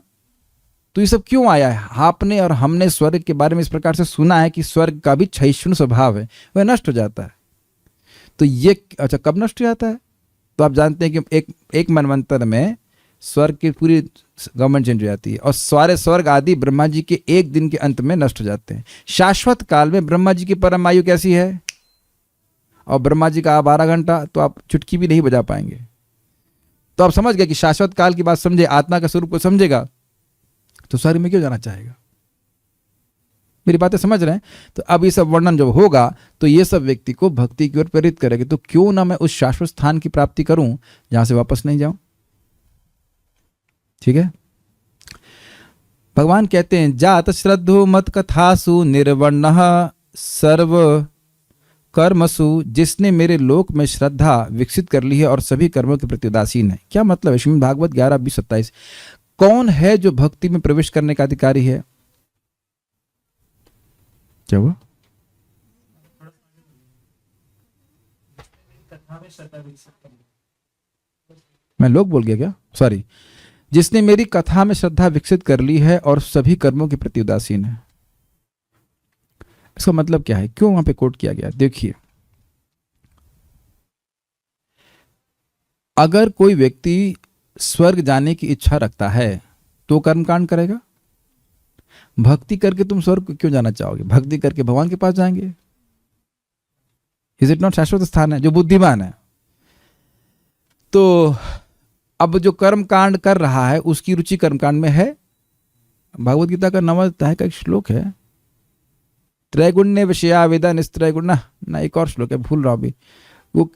तो ये सब क्यों आया है? आपने और हमने स्वर्ग के बारे में इस प्रकार से सुना है कि स्वर्ग का भी क्षयिष्णु स्वभाव है, वह नष्ट हो जाता है। तो ये अच्छा कब नष्ट हो जाता है? तो आप जानते हैं कि एक मनवंतर में स्वर्ग की पूरी गवर्नमेंट चेंज हो जाती है, और सारे स्वर्ग आदि ब्रह्मा जी के एक दिन के अंत में नष्ट हो जाते हैं। शाश्वत काल में ब्रह्मा जी की परम आयु कैसी है, और ब्रह्मा जी का 12 घंटा, तो आप चुटकी भी नहीं बजा पाएंगे। तो आप समझ गए कि शाश्वत काल की बात समझे, आत्मा का स्वरूप को समझेगा तो स्वर्ग में क्यों जाना चाहेगा। मेरी बातें समझ रहे हैं? तो अब ये सब वर्णन जब होगा तो ये सब व्यक्ति को भक्ति की ओर प्रेरित करेगा। तो क्यों ना मैं उस शाश्वत स्थान की प्राप्ति करूं जहां से वापस नहीं जाऊं। ठीक है, भगवान कहते हैं जात श्रद्धो मत कथासु निर्वर्णः सर्व कर्मसु, जिसने मेरे लोक में श्रद्धा विकसित कर ली है और सभी कर्मों के प्रति उदासीन है। क्या मतलब है? श्रीमद् भागवत 11:20-27। कौन है जो भक्ति में प्रवेश करने का अधिकारी है? क्या हुआ? मैं लोग बोल गया क्या? सॉरी। जिसने मेरी कथा में श्रद्धा विकसित कर ली है और सभी कर्मों के प्रति उदासीन है। इसका मतलब क्या है? क्यों वहां पे कोट किया गया? देखिए, अगर कोई व्यक्ति स्वर्ग जाने की इच्छा रखता है तो कर्मकांड करेगा। भक्ति करके तुम स्वर्ग क्यों जाना चाहोगे? भक्ति करके भगवान के पास जाएंगे। इज इट नॉट शाश्वत स्थान है? जो बुद्धिमान है। तो अब जो कर्म कांड कर रहा है उसकी रुचि कर्म कांड में है। भगवत गीता का 9वां अध्याय का एक श्लोक है, त्रैगुण्य विषया वेदा निस्त्रैगुण्य ना, एक और श्लोक है, भूल रहा हूं अभी वो।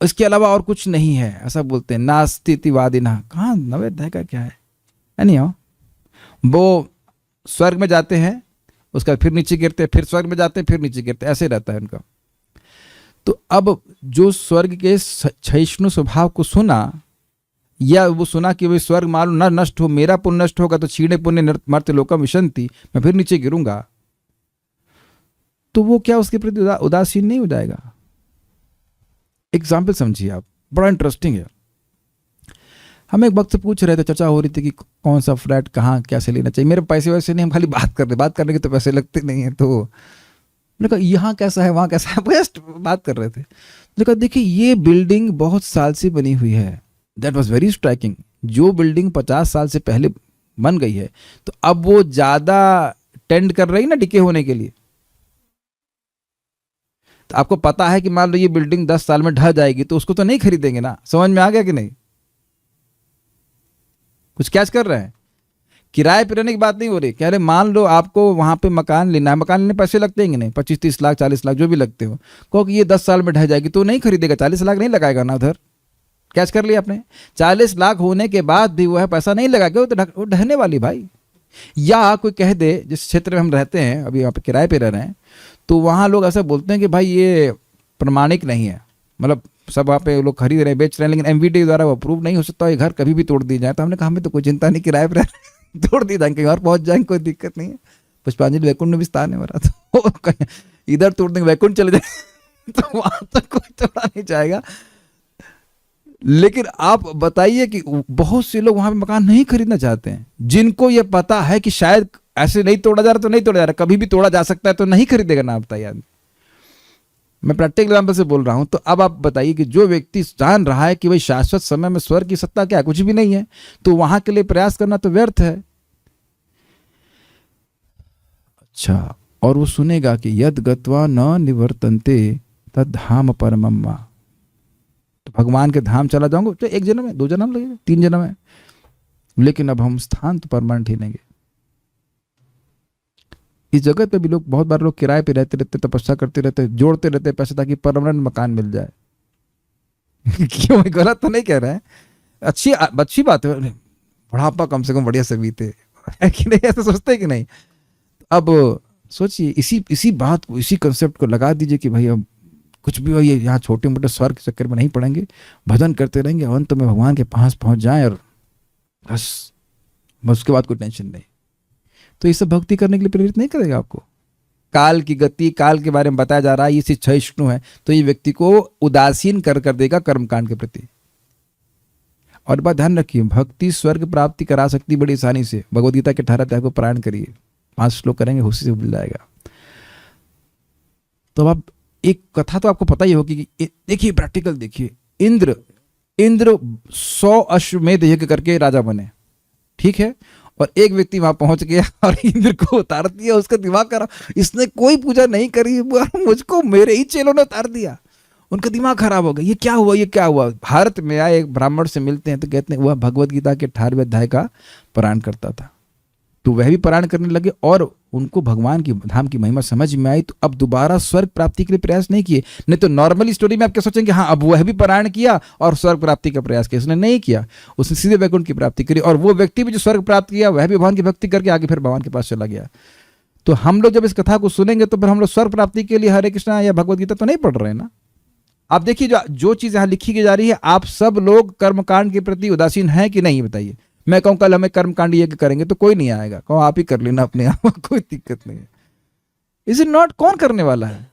इसके अलावा और कुछ नहीं है, ऐसा बोलते हैं। नास्ति वादिना, कहाँ 9वें अध्याय का क्या है? नहीं हो, वो स्वर्ग में जाते हैं, उसका फिर नीचे गिरते हैं, फिर स्वर्ग में जाते हैं, फिर नीचे गिरते हैं, ऐसे रहता है उनका। तो अब जो स्वर्ग के क्षयिष्णु स्वभाव को सुना, या वो सुना कि वे स्वर्ग मालूम न नष्ट हो, मेरा पुण्य नष्ट होगा तो क्षीणे पुण्य मर्त्य लोकम विशंति, मैं फिर नीचे गिरूंगा, तो वो क्या उसके प्रति उदासीन नहीं हो जाएगा? एग्जाम्पल समझिए आप, बड़ा इंटरेस्टिंग है। हम एक वक्त से पूछ रहे थे, चर्चा हो रही थी कि कौन सा फ्लैट कहाँ कैसे लेना चाहिए। मेरे पैसे वैसे नहीं, हम खाली बात करने के तो पैसे लगते नहीं है। तो मैंने कहा यहाँ कैसा है वहाँ कैसा है, जस्ट बात कर रहे थे। मैंने कहा देखिए ये बिल्डिंग बहुत साल से बनी हुई है। That was very striking. जो बिल्डिंग 50 साल से पहले बन गई है, तो अब वो ज़्यादा टेंड कर रही ना डिके होने के लिए। तो आपको पता है कि मान लो ये बिल्डिंग 10 साल में ढह जाएगी, तो उसको तो नहीं खरीदेंगे ना। समझ में आ गया कि नहीं? कुछ कैच कर रहे हैं? किराए पे रहने की बात नहीं हो रही। कह रहे मान लो आपको वहां पे मकान लेना है, मकान लेने पैसे लगते हैं कि नहीं, 25-30 लाख 40 लाख जो भी लगते हो, कहो कि ये 10 साल में ढह जाएगी, तो नहीं खरीदेगा, 40 लाख नहीं लगाएगा ना उधर। कैच कर लिया आपने? 40 लाख होने के बाद भी वो है पैसा नहीं लगाएगा, वो ढहने वाली भाई। या कोई कह दे, जिस क्षेत्र में हम रहते हैं अभी, यहाँ पे किराए पे रह रहे हैं, तो वहाँ लोग ऐसा बोलते हैं कि भाई ये प्रमाणिक नहीं है, मतलब सब वहाँ पे लोग खरीद रहे हैं, बेच रहे हैं, लेकिन एमवीडी द्वारा वो अप्रूव नहीं हो सकता, ये घर कभी भी तोड़ दी जाए। तो हमने कहा हमें तो कोई चिंता नहीं, किराए पर तोड़ दी जाएंगे, कहीं और पहुँच जाएंगे, कोई दिक्कत नहीं है। पुष्पांजलि वैकुंठ में भी स्थान है हमारा, तो इधर तोड़ देंगे वैकुंठ चले जाए तो वहाँ तक कोई तोड़ा नहीं जाएगा। लेकिन आप बताइए कि बहुत से लोग वहां पे मकान नहीं खरीदना चाहते हैं, जिनको ये पता है कि शायद ऐसे नहीं तोड़ा जा रहा तो नहीं तोड़ा जा रहा, कभी भी तोड़ा जा सकता है, तो नहीं खरीदेगा ना। आप बताइए आदमी, मैं प्रैक्टिकल एग्जाम्पल से बोल रहा हूं। तो अब आप बताइए कि जो व्यक्ति जान रहा है कि भाई शाश्वत समय में स्वर्ग की सत्ता क्या है, कुछ भी नहीं है, तो वहां के लिए प्रयास करना तो व्यर्थ है। अच्छा, और वो सुनेगा कि यद गत्वा न निवर्तन्ते तद धाम परमम्मा, तो भगवान के धाम चला जाऊंगा, तो 1 जन्म है, 2 जन्म लगेगा, 3 जन्म है, लेकिन अब हम स्थान तो परमानेंट ही लेंगे। इस जगत पे भी लोग, बहुत बार लोग किराए पे रहते रहते, तपस्या करते रहते, जोड़ते रहते पैसे ताकि परमानेंट मकान मिल जाए। क्यों, गलत तो नहीं कह रहे हैं, अच्छी बात है, बुढ़ापा कम से कम बढ़िया से बीते, है कि नहीं? ऐसा सोचते हैं कि नहीं? अब सोचिए, इसी बात को, इसी कंसेप्ट को लगा दीजिए कि भाई अब कुछ भी हो, ये यहाँ छोटे मोटे स्वर्ग के चक्कर में नहीं पड़ेंगे, भजन करते रहेंगे, अंत में भगवान के पास पहुंच जाएं और बस उसके बाद कोई टेंशन नहीं। तो ये सब भक्ति करने के लिए प्रेरित नहीं करेगा आपको। काल की गति, काल के बारे में बताया जा रहा है, ये क्षयिष्णु है, तो ये व्यक्ति को उदासीन कर देगा कर्मकांड के प्रति। और बात ध्यान रखिए, भक्ति स्वर्ग प्राप्ति करा सकती बड़ी आसानी से। भगवद गीता के 18 अध्याय को पारायण करिए, 5 श्लोक करेंगे, उसी से मिल जाएगा। तो अब एक कथा तो आपको पता ही होगी कि देखिए, प्रैक्टिकल देखिए, इंद्र 100 अश्वमेध यज्ञ करके राजा बने, ठीक है, और एक व्यक्ति वहां पहुंच गया और इंद्र को उतार दिया, उसका दिमाग खराब, इसने कोई पूजा नहीं करी, मुझको मेरे ही चेलों ने उतार दिया, उनका दिमाग खराब हो गया, ये क्या हुआ, ये क्या हुआ। भारत में आए एक ब्राह्मण से मिलते हैं तो कहते हैं वह भगवद गीता के 18वें अध्याय का पारायण करता था। तो वह भी पारायण करने लगे और उनको भगवान की धाम की महिमा समझ में आई, तो अब दोबारा स्वर्ग प्राप्ति के लिए प्रयास नहीं किए। नहीं तो नॉर्मली स्टोरी में आप क्या सोचेंगे, हाँ अब वह भी पारायण किया और स्वर्ग प्राप्ति का प्रयास किया, उसने नहीं किया, उसने सीधे वैकुंठ की प्राप्ति करी। और वो व्यक्ति भी जो स्वर्ग प्राप्त किया वह भी भगवान की भक्ति करके आगे फिर भगवान के पास चला गया। तो हम लोग जब इस कथा को सुनेंगे तो फिर हम लोग स्वर्ग प्राप्ति के लिए हरे कृष्णा या भगवद गीता तो नहीं पढ़ रहे हैं ना। आप देखिए, जो चीज यहाँ लिखी की जा रही है, आप सब लोग कर्मकांड के प्रति उदासीन हैं कि नहीं, बताइए। मैं कहूँ कल हमें कर्मकांड यज्ञ करेंगे तो कोई नहीं आएगा, कहो आप ही कर लेना अपने आप, कोई दिक्कत नहीं है। इज इट नॉट, कौन करने वाला है?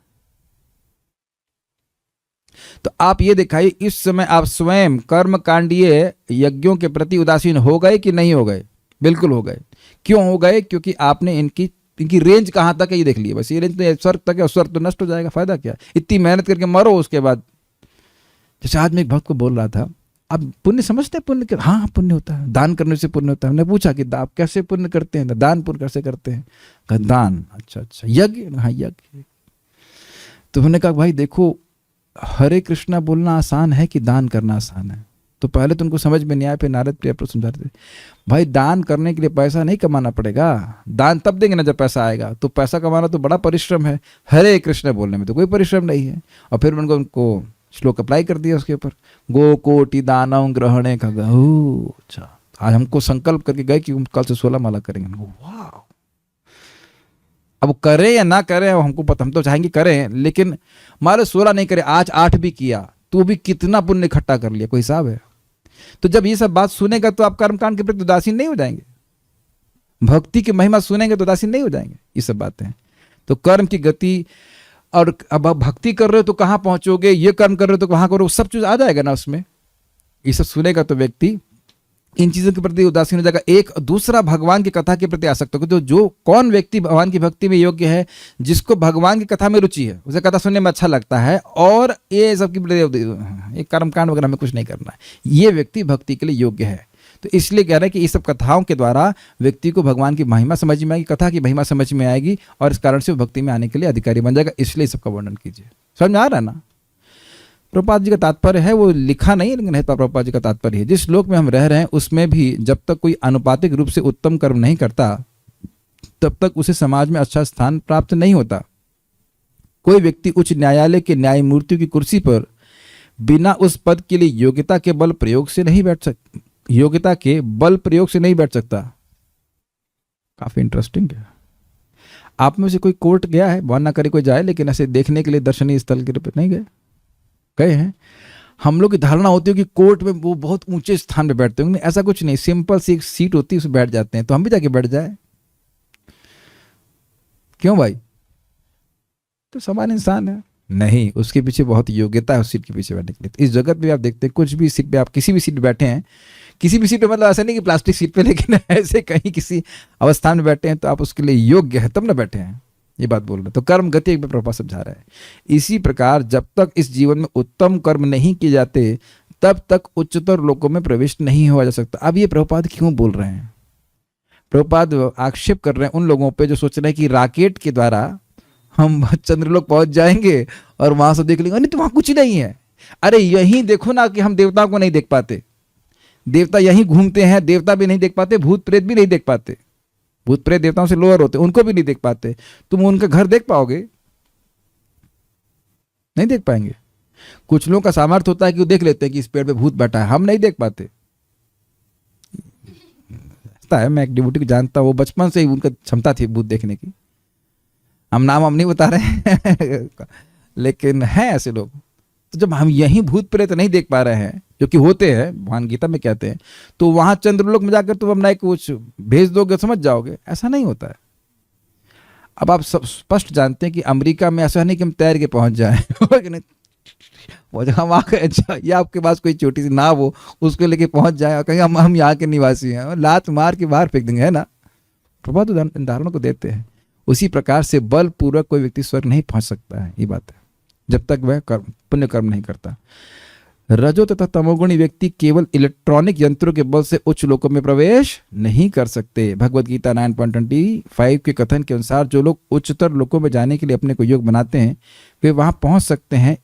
तो आप ये दिखाइए, इस समय आप स्वयं कर्मकांडीय यज्ञों के प्रति उदासीन हो गए कि नहीं हो गए? बिल्कुल हो गए। क्यों हो गए? क्योंकि आपने इनकी रेंज कहां तक है ये देख लिया, बस ये रेंज तो स्वर्ग तक है, स्वर्ग तो नष्ट हो जाएगा, फायदा क्या? इतनी मेहनत करके मरो, उसके बाद। जैसे आज मैं एक भक्त को बोल रहा था, अब पुण्य समझते हैं, पुण्य हाँ पुण्य होता है, दान करने से पुण्य होता है। हमने पूछा कि आप कैसे पुण्य करते हैं, दान पुण्य कैसे करते हैं? कहा दान, अच्छा, यज्ञ, हाँ यज्ञ। तो हमने कहा भाई देखो, हरे कृष्णा बोलना आसान है कि दान करना आसान है? तो पहले तो उनको समझ में नहीं आया, फिर नारद प्रिय समझा रहे थे, भाई दान करने के लिए पैसा नहीं कमाना पड़ेगा, दान तब देंगे ना जब पैसा आएगा, तो पैसा कमाना तो बड़ा परिश्रम है, हरे कृष्ण बोलने में तो कोई परिश्रम नहीं है। और फिर उनको श्लोक अप्लाई कर दिया उसके ऊपर, गो कोटि दानव ग्रहणे का गहू। अच्छा, आज हमको संकल्प करके गए कि कल से 16 माला करेंगे। वाह, अब करें या ना करें हमको पता, हम तो चाहेंगे करें, लेकिन मान लो 16 नहीं करे, आज 8 भी किया तो भी कितना पुण्य इकट्ठा कर लिया, कोई हिसाब है? तो जब ये सब बात सुनेगा तो आप कर्मकांड के प्रति उदासीन नहीं हो जाएंगे, भक्ति की महिमा सुनेंगे तो उदासीन नहीं हो जाएंगे। ये सब बातें हैं। तो कर्म की गति, और अब आप भक्ति कर रहे हो तो कहां पहुंचोगे, ये कर्म कर रहे हो तो कहां करो, सब चीज आ जाएगा ना उसमें। ये सब सुनेगा तो व्यक्ति इन चीजों के प्रति उदासीन हो जाएगा। एक दूसरा, भगवान की कथा के प्रति आसक्त होगा। तो जो कौन व्यक्ति भगवान की भक्ति में योग्य है, जिसको भगवान की कथा में रुचि है, उसे कथा सुनने में अच्छा लगता है, और ये सब की एक कर्मकांड वगैरह में कुछ नहीं करना है, ये व्यक्ति भक्ति के लिए योग्य है। तो इसलिए कह रहे हैं कि ये सब कथाओं के द्वारा व्यक्ति को भगवान की महिमा समझ में आएगी, कथा की महिमा समझ में आएगी, और इस कारण से वो भक्ति में आने के लिए अधिकारी बन जाएगा। इसलिए सबका वर्णन कीजिए। समझ में आ रहा है ना? प्रभुपाद जी का तात्पर्य है, वो लिखा नहीं है लेकिन है, प्रभुपाद जी का तात्पर्य है जिस लोक में हम रह रहे हैं उसमें भी जब तक कोई अनुपातिक रूप से उत्तम कर्म नहीं करता तब तक उसे समाज में अच्छा स्थान प्राप्त नहीं होता। कोई व्यक्ति उच्च न्यायालय के न्यायमूर्ति की कुर्सी पर बिना उस पद के लिए योग्यता के बल प्रयोग से नहीं बैठ सकता। काफी इंटरेस्टिंग है। आप में से कोई कोर्ट गया है? भगवान ना करे कोई जाए, लेकिन ऐसे देखने के लिए दर्शनीय स्थल के रूप में नहीं गए हैं? हम लोग की धारणा होती है कि कोर्ट में वो बहुत ऊंचे स्थान पे बैठते होंगे। ऐसा कुछ नहीं, सिंपल सी एक सीट होती है, उसमें बैठ जाते हैं। तो हम भी जाके बैठ जाए, क्यों भाई? तो समान इंसान है। नहीं, उसके पीछे बहुत योग्यता है उस सीट के पीछे बैठने के लिए। इस जगत में आप देखते हैं कुछ भी सीट पे, आप किसी भी सीट पे बैठे हैं, किसी भी सीट पे, मतलब ऐसा नहीं कि प्लास्टिक सीट पे, लेकिन ऐसे कहीं किसी अवस्थान में बैठे हैं तो आप उसके लिए योग्य है तब ना बैठे हैं, ये बात बोल रहे। तो कर्म गति एक प्रभुपाद समझा रहा है। इसी प्रकार जब तक इस जीवन में उत्तम कर्म नहीं किए जाते तब तक उच्चतर लोकों में प्रवेश नहीं हुआ जा सकता। अब ये प्रभुपाद क्यों बोल रहे हैं? प्रभुपाद आक्षेप कर रहे हैं उन लोगों पे जो सोच रहे हैं कि रॉकेट के द्वारा हम चंद्रलोक पहुंच जाएंगे और वहां से देख लेंगे। नहीं तो वहां कुछ नहीं है। अरे यहीं देखो ना कि हम देवताओं को नहीं देख पाते, देवता यहीं घूमते हैं, देवता भी नहीं देख पाते, भूत प्रेत भी नहीं देख पाते। भूत प्रेत देवताओं से लोअर होते, उनको भी नहीं देख पाते। तुम उनका घर देख पाओगे? नहीं देख पाएंगे। कुछ लोगों का सामर्थ्य होता है कि वो देख लेते हैं कि इस पेड़ पे भूत बैठा है, हम नहीं देख पाते। है, मैं एक डिवोटी को जानता हूँ, वो बचपन से ही उनका क्षमता थी भूत देखने की। हम नाम हम नहीं बता रहे हैं लेकिन हैं ऐसे लोग। तो जब हम यहीं भूत प्रेत नहीं देख पा रहे हैं, जो कि होते हैं, भगवान गीता में कहते हैं, तो वहां चंद्रलोक में जाकर तुम अपना कुछ भेज दोगे, समझ जाओगे? ऐसा नहीं होता है। अब आप सब स्पष्ट जानते हैं कि अमेरिका में ऐसा नहीं कि हम तैर के पहुंच जाए वो जगह वहां या आपके पास कोई छोटी सी नाव हो, उसको लेके पहुंच जाए और कहीं हम यहाँ के निवासी हैं, लात मार के बाहर फेंक देंगे, है ना? प्रभुपाद उदाहरणों को देते हैं। उसी प्रकार से बलपूर्वक कोई व्यक्ति स्वर्ग नहीं पहुंच सकता है, ये बात है, जब तक वह पुण्य कर्म नहीं करता। रजो तथा तमोगुणी व्यक्ति केवल इलेक्ट्रॉनिक यंत्रों के बल से उच्च लोकों में प्रवेश नहीं कर सकते। भगवद गीता 9.25 के कथन के अनुसार जो लोग उच्चतर लोकों में जाने के लिए अपने को योग्य बनाते हैं वे वहां पहुंच सकते हैं।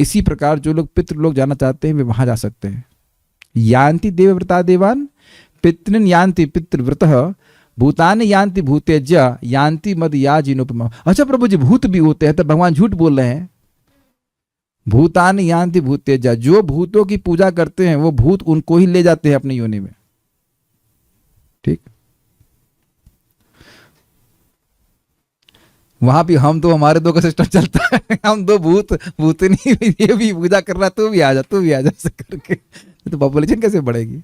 इसी प्रकार जो लोग पितृलोक जाना चाहते हैं वे वहां जा सकते हैं। यान्ति देवव्रता देवान पितृन यान्ति पितृव्रतः भूतान यान्ति भूतेज्य यान्ति मद याजिनोपमा। अच्छा प्रभु जी, भूत भी होते हैं? तो भगवान झूठ बोल रहे हैं। भूतान यान्ति भूतेज्य, जो भूतों की पूजा करते हैं वो भूत उनको ही ले जाते हैं अपनी योनि में। ठीक, वहां भी हम तो, हमारे दो का सिस्टम चलता है, हम दो भूतनी, ये भी पूजा कर रहा, तू भी आ जा, तू भी आ जा, ऐसे करके तो पॉपुलेशन कैसे बढ़ेगी?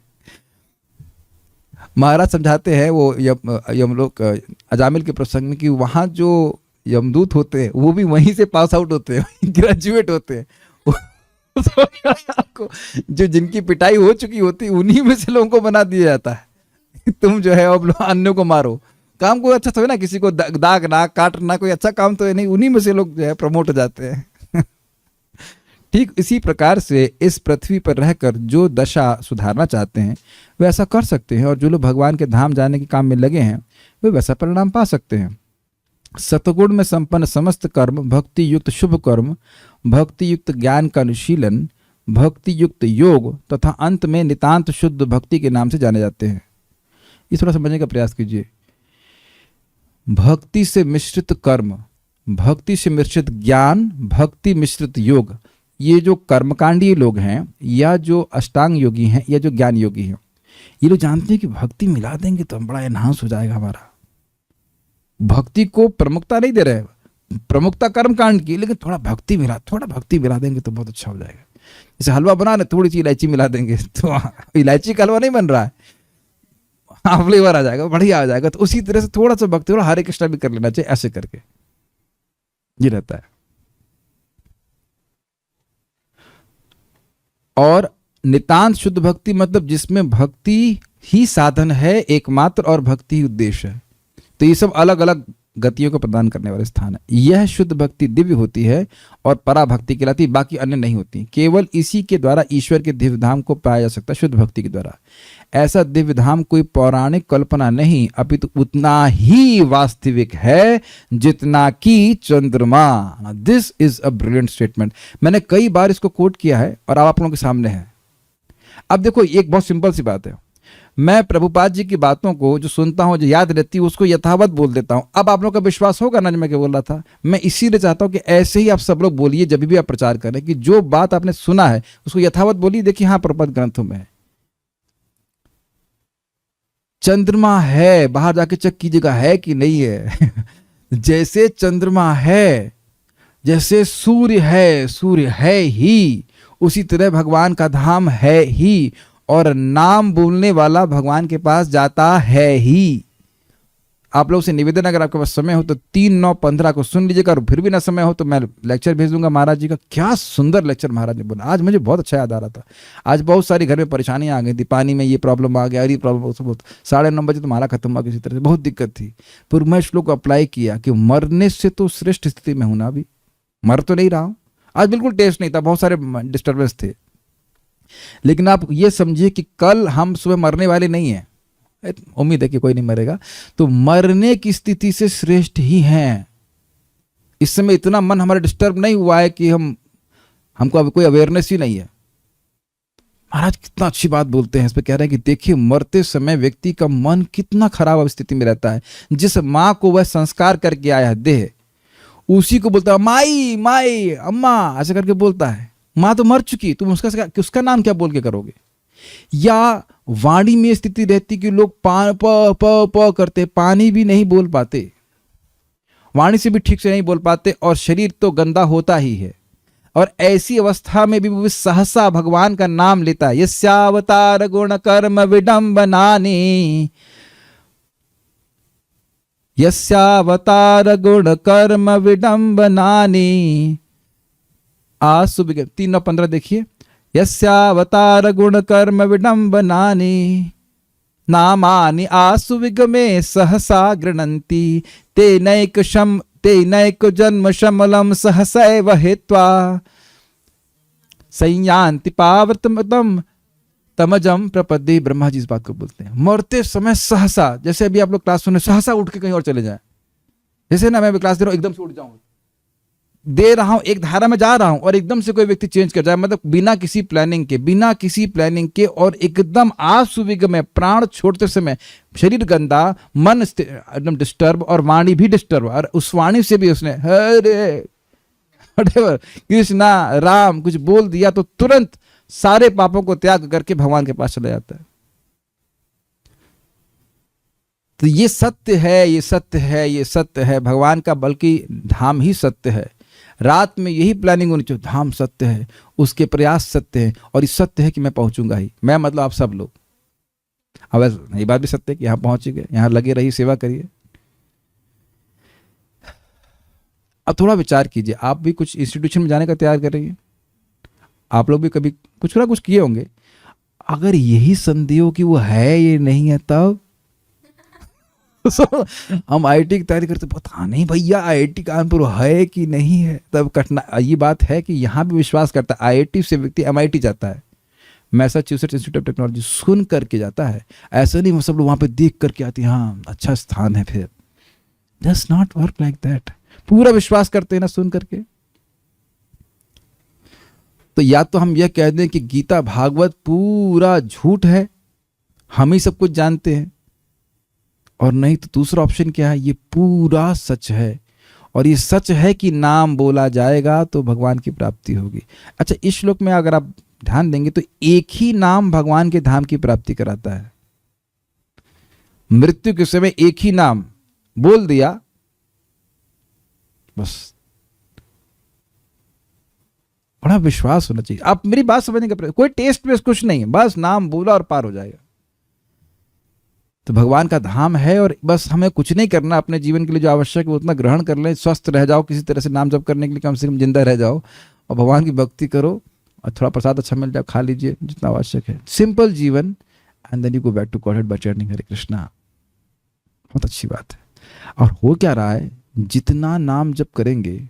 महाराज समझाते हैं वो यमलोक अजामिल के प्रसंग में कि वहां जो यमदूत होते हैं वो भी वहीं से पास आउट होते हैं, ग्रेजुएट होते हैं जो जिनकी पिटाई हो चुकी होती है उन्हीं में से लोगों को बना दिया जाता है। तुम जो है अब अन्यों को मारो, काम कोई अच्छा तो है ना, किसी को दागना काटना कोई अच्छा काम तो है नहीं, उन्हीं में से लोग जो है प्रमोट हो जाते हैं। ठीक इसी प्रकार से इस पृथ्वी पर रहकर जो दशा सुधारना चाहते हैं वे ऐसा कर सकते हैं, और जो लोग भगवान के धाम जाने के काम में लगे हैं वे वैसा परिणाम पा सकते हैं। सतगुण में संपन्न समस्त कर्म, भक्ति युक्त शुभ कर्म, भक्ति युक्त ज्ञान का अनुशीलन, भक्ति युक्त योग तथा अंत में नितांत शुद्ध भक्ति के नाम से जाने जाते हैं। ये थोड़ा समझने का प्रयास कीजिए। भक्ति से मिश्रित कर्म, भक्ति से मिश्रित ज्ञान, भक्ति मिश्रित योग, ये जो कर्मकांडीय लोग हैं या जो अष्टांग योगी हैं या जो ज्ञान योगी हैं, ये लोग जानते हैं कि भक्ति मिला देंगे तो बड़ा एनहांस हो जाएगा हमारा। भक्ति को प्रमुखता नहीं दे रहे, प्रमुखता कर्मकांड की, लेकिन थोड़ा भक्ति मिला देंगे तो बहुत अच्छा हो जाएगा। जैसे हलवा बना रहे, थोड़ी सी इलायची मिला देंगे तो इलायची का हलवा नहीं बन रहा है, फ्लेवर आ जाएगा, बढ़िया आ जाएगा। तो उसी तरह से थोड़ा सा भक्ति, थोड़ा हरे कृष्णा भी कर लेना चाहिए, ऐसे करके ये रहता है। और नितांत शुद्ध भक्ति मतलब जिसमें भक्ति ही साधन है एकमात्र और भक्ति ही उद्देश्य है। तो ये सब अलग अलग गतियों को प्रदान करने वाले स्थान है। यह शुद्ध भक्ति दिव्य होती है और पराभक्ति कहलाती, बाकी अन्य नहीं होती। केवल इसी के द्वारा ईश्वर के दिव्य धाम को पाया जा सकता है, शुद्ध भक्ति के द्वारा। ऐसा दिव्य धाम कोई पौराणिक कल्पना नहीं, अपितु उतना ही वास्तविक है जितना कि चंद्रमा। This is a brilliant statement. मैंने कई बार इसको कोट किया है और अब आप लोगों के सामने है। अब देखो, एक बहुत सिंपल सी बात है, मैं प्रभुपाद जी की बातों को जो सुनता हूं, जो याद रहती है, उसको यथावत बोल देता हूं। अब आप लोगों का विश्वास होगा ना जो मैं क्या बोल रहा था। मैं इसीलिए चाहता हूं कि ऐसे ही आप सब लोग बोलिए जब भी आप प्रचार करें, कि जो बात आपने सुना है उसको यथावत बोलिए। देखिए, हाँ, प्रपद ग्रंथों में है, चंद्रमा है, बाहर जाके चेक कीजिएगा है कि नहीं है। जैसे चंद्रमा है, जैसे सूर्य है ही, उसी तरह भगवान का धाम है ही, और नाम बोलने वाला भगवान के पास जाता है ही। आप लोगों से निवेदन, अगर आपके पास समय हो तो 3-9-15 को सुन लीजिएगा, और फिर भी ना समय हो तो मैं लेक्चर भेज दूंगा महाराज जी का। क्या सुंदर लेक्चर महाराज ने बोला, आज मुझे बहुत अच्छा याद आ रहा था। आज बहुत सारी घर में परेशानियां आ गई थी, पानी में ये प्रॉब्लम आ गया, ये प्रॉब्लम, 9:30 बजे तुम्हारा खत्म हुआ, किसी तरह से बहुत दिक्कत थी। पर मैं श्लोक अप्लाई किया कि मरने से तो श्रेष्ठ स्थिति में हूं ना, अभी मर तो नहीं रहा हूं। आज बिल्कुल टेस्ट नहीं था, बहुत सारे डिस्टर्बेंस थे, लेकिन आप ये समझिए कि कल हम सुबह मरने वाले नहीं हैं। उम्मीद है कि कोई नहीं मरेगा, तो मरने की स्थिति से श्रेष्ठ ही हैं। इस समय इतना मन हमारा डिस्टर्ब नहीं हुआ है कि हमको अब कोई अवेयरनेस ही नहीं है। महाराज कितना अच्छी बात बोलते हैं, इस पे कह रहे हैं कि देखिए, मरते समय व्यक्ति का मन कितना खराब स्थिति में रहता है। जिस माँ को वह संस्कार करके आया है देह, उसी को बोलता है माई माई अम्मा, ऐसे करके बोलता है। माँ तो मर चुकी, तुम उसका नाम क्या बोल के करोगे। या वाणी में स्थिति रहती कि लोग प करते, पानी भी नहीं बोल पाते, वाणी से भी ठीक से नहीं बोल पाते, और शरीर तो गंदा होता ही है। और ऐसी अवस्था में भी वो सहसा भगवान का नाम लेता है। यस्यावतार गुण कर्म विडंबनानि, यस्यावतार गुण कर्म विडंबनानि आसु 3:15 देखिए, यस्यावतार गुण कर्म विडंबनानि नामानि आसु विगमे सहसा गृणन्ति तेनैक जन्म शमलम सहसैव हित्वा संयान्ति पावतमतम तमजम प्रपदे। ब्रह्मा जी इस बात को बोलते हैं, मरते समय सहसा, जैसे अभी आप लोग क्लास सुने, सहसा उठ के कहीं और चले जाए। जैसे ना मैं क्लास दे रहा हूं, एकदम से उठ जाऊं, दे रहा हूं, एक धारा में जा रहा हूं, और एकदम से कोई व्यक्ति चेंज कर जाए, मतलब बिना किसी प्लानिंग के, और एकदम आसुविग में प्राण छोड़ते समय शरीर गंदा, मन एकदम डिस्टर्ब, और वाणी भी डिस्टर्ब, और उस वाणी से भी उसने हरे कृष्णा राम कुछ बोल दिया तो तुरंत सारे पापों को त्याग करके भगवान के पास चला जाता है। तो ये सत्य है, ये सत्य है, ये सत्य है भगवान का, बल्कि धाम ही सत्य है। रात में यही प्लानिंग होनी चाहिए, धाम सत्य है, उसके प्रयास सत्य है, और ये सत्य है कि मैं पहुंचूंगा ही। मैं मतलब आप सब लोग। अब ये बात भी सत्य है कि यहां पहुंचेंगे, यहां लगे रहिए, सेवा करिए। अब थोड़ा विचार कीजिए, आप भी कुछ इंस्टीट्यूशन में जाने का तैयार कर रही है, आप लोग भी कभी कुछ ना कुछ किए होंगे। अगर यही संदेह हो कि वो है ये नहीं है, तब हम आईआईटी की तैयारी करते, पता नहीं भैया आईआईटी कानपुर है कि नहीं है। तब कठिना ये बात है कि यहाँ भी विश्वास करता है, आईआईटी से व्यक्ति एमआईटी जाता है, मैसाचुसेट्स इंस्टीट्यूट ऑफ टेक्नोलॉजी, सुन करके जाता है। ऐसा नहीं वो सब लोग वहाँ पे देख करके आते हैं, हाँ अच्छा स्थान है, फिर just not work like that. पूरा विश्वास करते हैं ना सुन करके। तो या तो हम यह कह दें कि गीता भागवत पूरा झूठ है, हम ही सब कुछ जानते हैं, और नहीं तो दूसरा ऑप्शन क्या है, ये पूरा सच है, और ये सच है कि नाम बोला जाएगा तो भगवान की प्राप्ति होगी। अच्छा, इस श्लोक में अगर आप ध्यान देंगे तो एक ही नाम भगवान के धाम की प्राप्ति कराता है। मृत्यु के समय एक ही नाम बोल दिया, बस। बड़ा विश्वास होना चाहिए। आप मेरी बात समझने का प्रयास, कोई टेस्ट में कुछ नहीं है, बस नाम बोला और पार हो जाएगा। तो भगवान का धाम है, और बस हमें कुछ नहीं करना, अपने जीवन के लिए जो आवश्यक है उतना ग्रहण कर लें, स्वस्थ रह जाओ, किसी तरह से नाम जप करने के लिए कम से कम जिंदा रह जाओ, और भगवान की भक्ति करो, और थोड़ा प्रसाद अच्छा मिल जाए खा लीजिए जितना आवश्यक है। सिंपल जीवन, and then you go back to godhead by chanting Hare Krishna. बहुत अच्छी बात है। और हो क्या रहा है, जितना नाम जप करेंगे,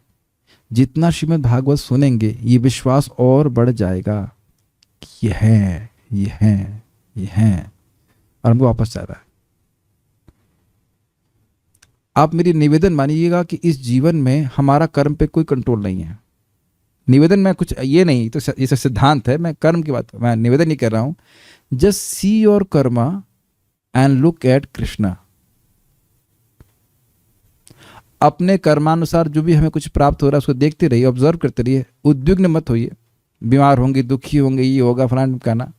जितना श्रीमद् भागवत सुनेंगे, ये विश्वास और बढ़ जाएगा कि ये है, ये है, ये है, और हमको वापस जा रहा है। आप मेरी निवेदन मानिएगा कि इस जीवन में हमारा कर्म पे कोई कंट्रोल नहीं है। निवेदन में कुछ ये नहीं, तो ये सिद्धांत है, मैं कर्म की बात, मैं निवेदन नहीं कर रहा हूं। Just see your Karma and look at Krishna. अपने कर्मानुसार जो भी हमें कुछ प्राप्त हो रहा है उसको देखते रहिए, ऑब्जर्व करते रहिए, उद्विग्न मत होइए। बीमार होंगे, दुखी होंगे, ये होगा फलाना कहना,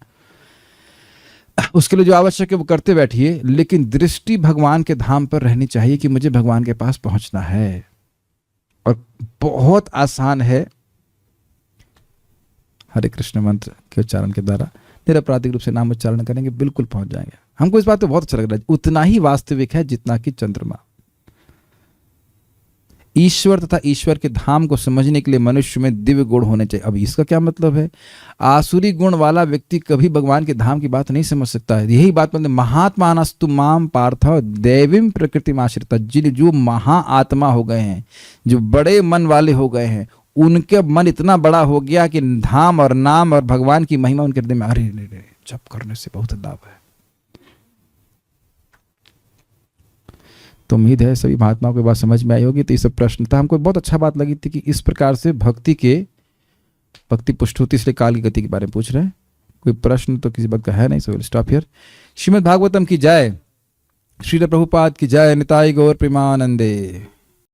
उसके लिए जो आवश्यक है वो करते बैठिए, लेकिन दृष्टि भगवान के धाम पर रहनी चाहिए कि मुझे भगवान के पास पहुंचना है। और बहुत आसान है, हरे कृष्ण मंत्र के उच्चारण के द्वारा निरपराधिक रूप से नाम उच्चारण करेंगे, बिल्कुल पहुंच जाएंगे। हमको इस बात पे बहुत अच्छा लग रहा है, उतना ही वास्तविक है जितना कि चंद्रमा। ईश्वर तथा ईश्वर के धाम को समझने के लिए मनुष्य में दिव्य गुण होने चाहिए। अब इसका क्या मतलब है, आसुरी गुण वाला व्यक्ति कभी भगवान के धाम की बात नहीं समझ सकता है। यही बात मतलब महात्मानस्तु माम पार्थ दैवीं प्रकृति आश्रिता, जो महा आत्मा हो गए हैं, जो बड़े मन वाले हो गए हैं, उनके मन इतना बड़ा हो गया कि धाम और नाम और भगवान की महिमा उनके हृदय में, अरे जप करने से बहुत लाभ है। तो उम्मीद है सभी महात्माओं की बात समझ में आई होगी। तो ये सब प्रश्न था, हमको बहुत अच्छा बात लगी थी कि इस प्रकार से भक्ति पुष्ट होती, इसलिए काल की गति के बारे में पूछ रहे हैं। कोई प्रश्न तो किसी बात का है नहीं, so will stop here. Shrimad Bhagavatam की जय, श्रील प्रभुपाद की जय, निताई गौर प्रेमानंदे।